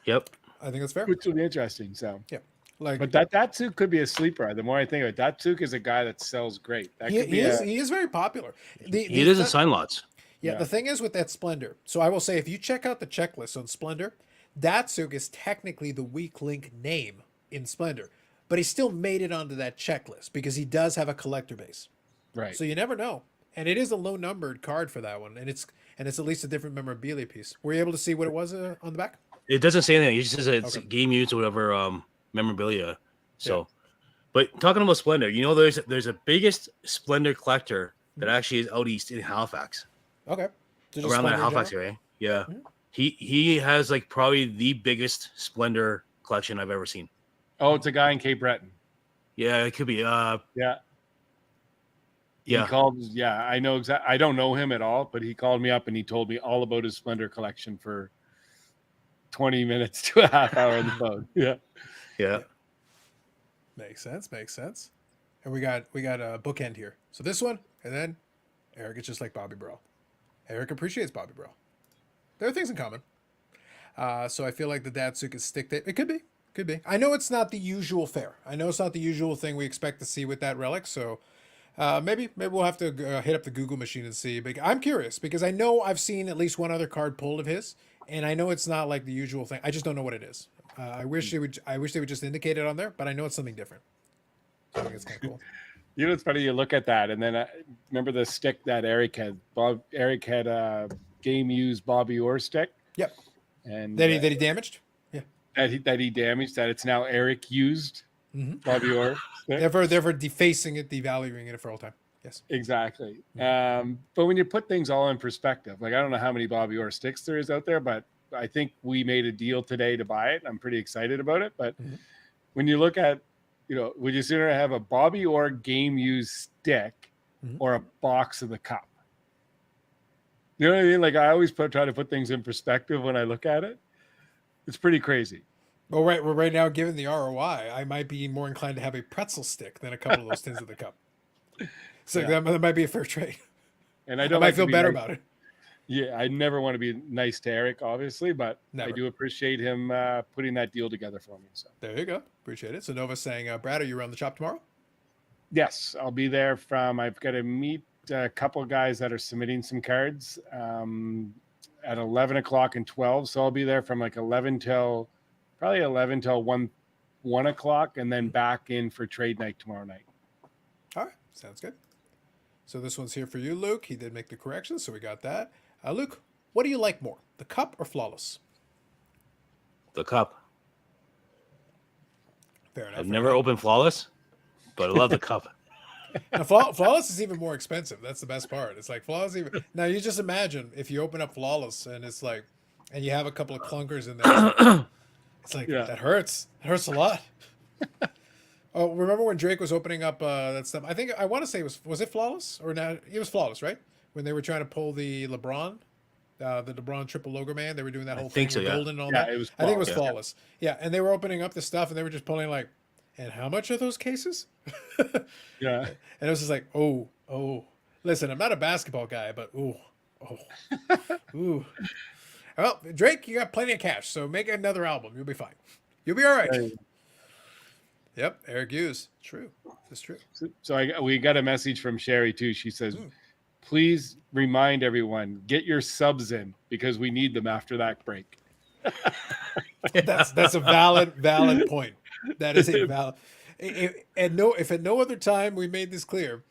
Yep, I think that's fair. Which will be interesting. So yeah. But Datsuk could be a sleeper. The more I think of it, Datsuk is a guy that sells great. He is very popular. He doesn't sign lots. Yeah, the thing is with that Splendor. So I will say, if you check out the checklist on Splendor, Datsuk is technically the weak link name in Splendor, but he still made it onto that checklist because he does have a collector base. Right. So you never know, and it is a low numbered card for that one, and it's at least a different memorabilia piece. Were you able to see what it was on the back? It doesn't say anything. It just says it's game use or whatever. Memorabilia. So, but talking about Splendor, you know, there's a biggest Splendor collector that actually is out east in Halifax. Okay. Around that Halifax area. Yeah. Mm-hmm. He has like probably the biggest Splendor collection I've ever seen. Oh, it's a guy in Cape Breton. Yeah, it could be. Yeah. He called. Yeah, I know exactly. I don't know him at all, but he called me up and he told me all about his Splendor collection for 20 minutes to a half hour on the phone. Yeah. Makes sense. And we got a bookend here. So this one, and then Eric is just like Bobby Bro. Eric appreciates Bobby Bro. There are things in common. So I feel like the Datsuk is stick tape. It could be. I know it's not the usual fare. I know it's not the usual thing we expect to see with that relic. So Maybe we'll have to hit up the Google machine and see. But I'm curious because I know I've seen at least one other card pulled of his, and I know it's not like the usual thing. I just don't know what it is. I wish they would. I wish they would just indicate it on there, but I know it's something different. So I think it's kind of cool. You know, it's funny. You look at that, and then remember the stick that Eric had. Eric had a game used Bobby Orr stick. Yep. And that he damaged. Yeah. That he damaged. That it's now Eric used Bobby Orr. They're defacing it, devaluing it for all time. Yes. Exactly. But when you put things all in perspective, like I don't know how many Bobby Orr sticks there is out there, but I think we made a deal today to buy it. I'm pretty excited about it. But when you look at, you know, would you sooner have a Bobby Orr game used stick or a box of the cup? You know what I mean? Like I always try to put things in perspective when I look at it. It's pretty crazy. Well, right now, given the ROI, I might be more inclined to have a pretzel stick than a couple of those tins of the cup. So that might be a fair trade. And I might feel better about it. Yeah, I never want to be nice to Eric, obviously, but Never. I do appreciate him putting that deal together for me. So there you go. Appreciate it. So Nova's saying, Brad, are you around the shop tomorrow? Yes, I'll be there I've got to meet a couple of guys that are submitting some cards at 11 o'clock and 12. So I'll be there from like 11 till 1 o'clock, and then back in for trade night tomorrow night. All right. Sounds good. So this one's here for you, Luke. He did make the correction, so we got that. Luke, what do you like more, the cup or flawless? The cup. Fair enough. I've never opened flawless, but I love the cup. Now, flawless is even more expensive. That's the best part. It's like flawless. Now you just imagine if you open up flawless and it's like, and you have a couple of clunkers in there. It's like that hurts. It hurts a lot. Oh, remember when Drake was opening up that stuff? I want to say was it flawless or not? It was flawless, right? When they were trying to pull the LeBron triple logo man, they were doing that whole thing with Golden and all that. It was I think it was flawless. Yeah, and they were opening up the stuff and they were just pulling like, and how much are those cases? Yeah. And it was just like, oh. Listen, I'm not a basketball guy, but ooh. Ooh. Well, Drake, you got plenty of cash, so make another album. You'll be fine. You'll be all right. Hey. Yep, Eric Hughes. True. That's true. So we got a message from Sherry too. She says, please remind everyone, get your subs in because we need them after that break. That's a valid point. That is a valid. If at no other time we made this clear,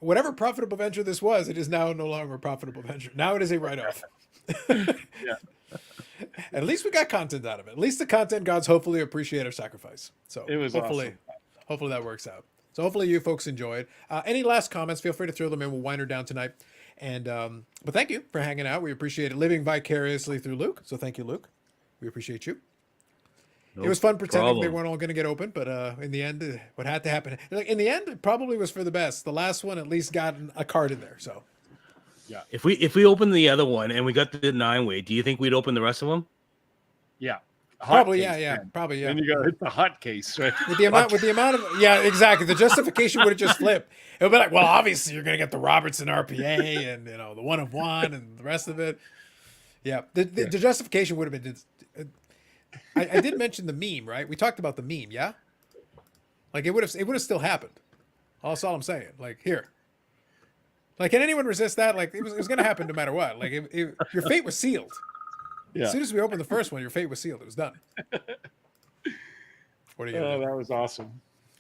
whatever profitable venture this was, it is now no longer a profitable venture. Now it is a write-off. Yeah. At least we got content out of it. At least the content gods hopefully appreciate our sacrifice. So it was hopefully that works out. So hopefully you folks enjoyed. Any last comments? Feel free to throw them in. We'll wind her down tonight. And but thank you for hanging out. We appreciate it. Living vicariously through Luke. So thank you, Luke. We appreciate you. It was fun pretending they weren't all going to get open, but in the end, what had to happen? Like in the end, it probably was for the best. The last one at least got a card in there. So. Yeah. If we opened the other one and we got the 9-way, do you think we'd open the rest of them? Yeah. Probably, case, probably, yeah. Then you go hit the hot case, right? With the amount of exactly. The justification would have just flipped. It would be like, well, obviously you're gonna get the Robertson RPA and the 1 of 1 and the rest of it. Yeah. The justification would have been. I did mention the meme, right? We talked about the meme, yeah. Like it would have still happened. That's all I'm saying. Like here. Like, can anyone resist that? Like, it was going to happen no matter what. Like, your fate was sealed. Yeah. As soon as we opened the first one, your fate was sealed. It was done. What are you going to do? That was awesome.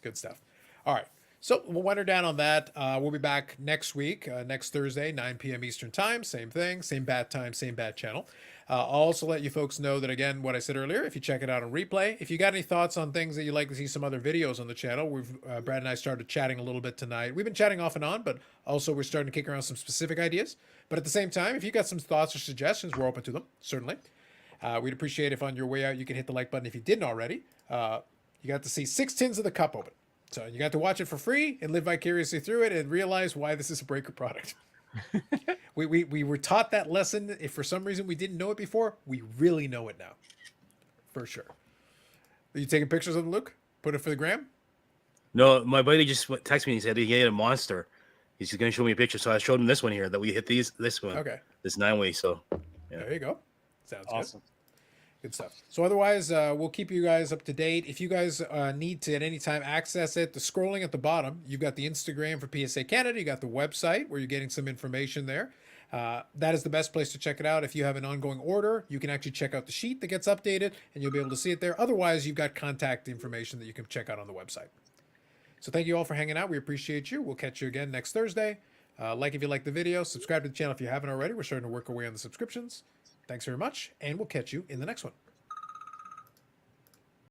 Good stuff. All right. So we'll wind her down on that. We'll be back next week, next Thursday, 9 p.m. Eastern time. Same thing, same bad time, same bad channel. I'll also let you folks know that, again, what I said earlier, if you check it out on replay, if you got any thoughts on things that you'd like to see some other videos on the channel, Brad and I started chatting a little bit tonight. We've been chatting off and on, but also we're starting to kick around some specific ideas. But at the same time, if you got some thoughts or suggestions, we're open to them, certainly. We'd appreciate if on your way out you can hit the like button if you didn't already. You got to see 6 tins of the cup open. So you got to watch it for free and live vicariously through it and realize why this is a breaker product. we were taught that lesson. If for some reason we didn't know it before, we really know it now. For sure. Are you taking pictures of them, Luke? Put it for the gram? No, my buddy just texted me and he said he had a monster. He's going to show me a picture. So I showed him this one here that we hit this one. Okay. This 9-way. So yeah. There you go. Sounds awesome. Good stuff. So otherwise, we'll keep you guys up to date. If you guys need to at any time access it, the scrolling at the bottom, you've got the Instagram for PSA Canada. You got the website where you're getting some information there. That is the best place to check it out. If you have an ongoing order, you can actually check out the sheet that gets updated, and you'll be able to see it there. Otherwise, you've got contact information that you can check out on the website. So thank you all for hanging out. We appreciate you. We'll catch you again next Thursday. Like if you like the video, subscribe to the channel if you haven't already. We're starting to work our way on the subscriptions. Thanks very much, and we'll catch you in the next one.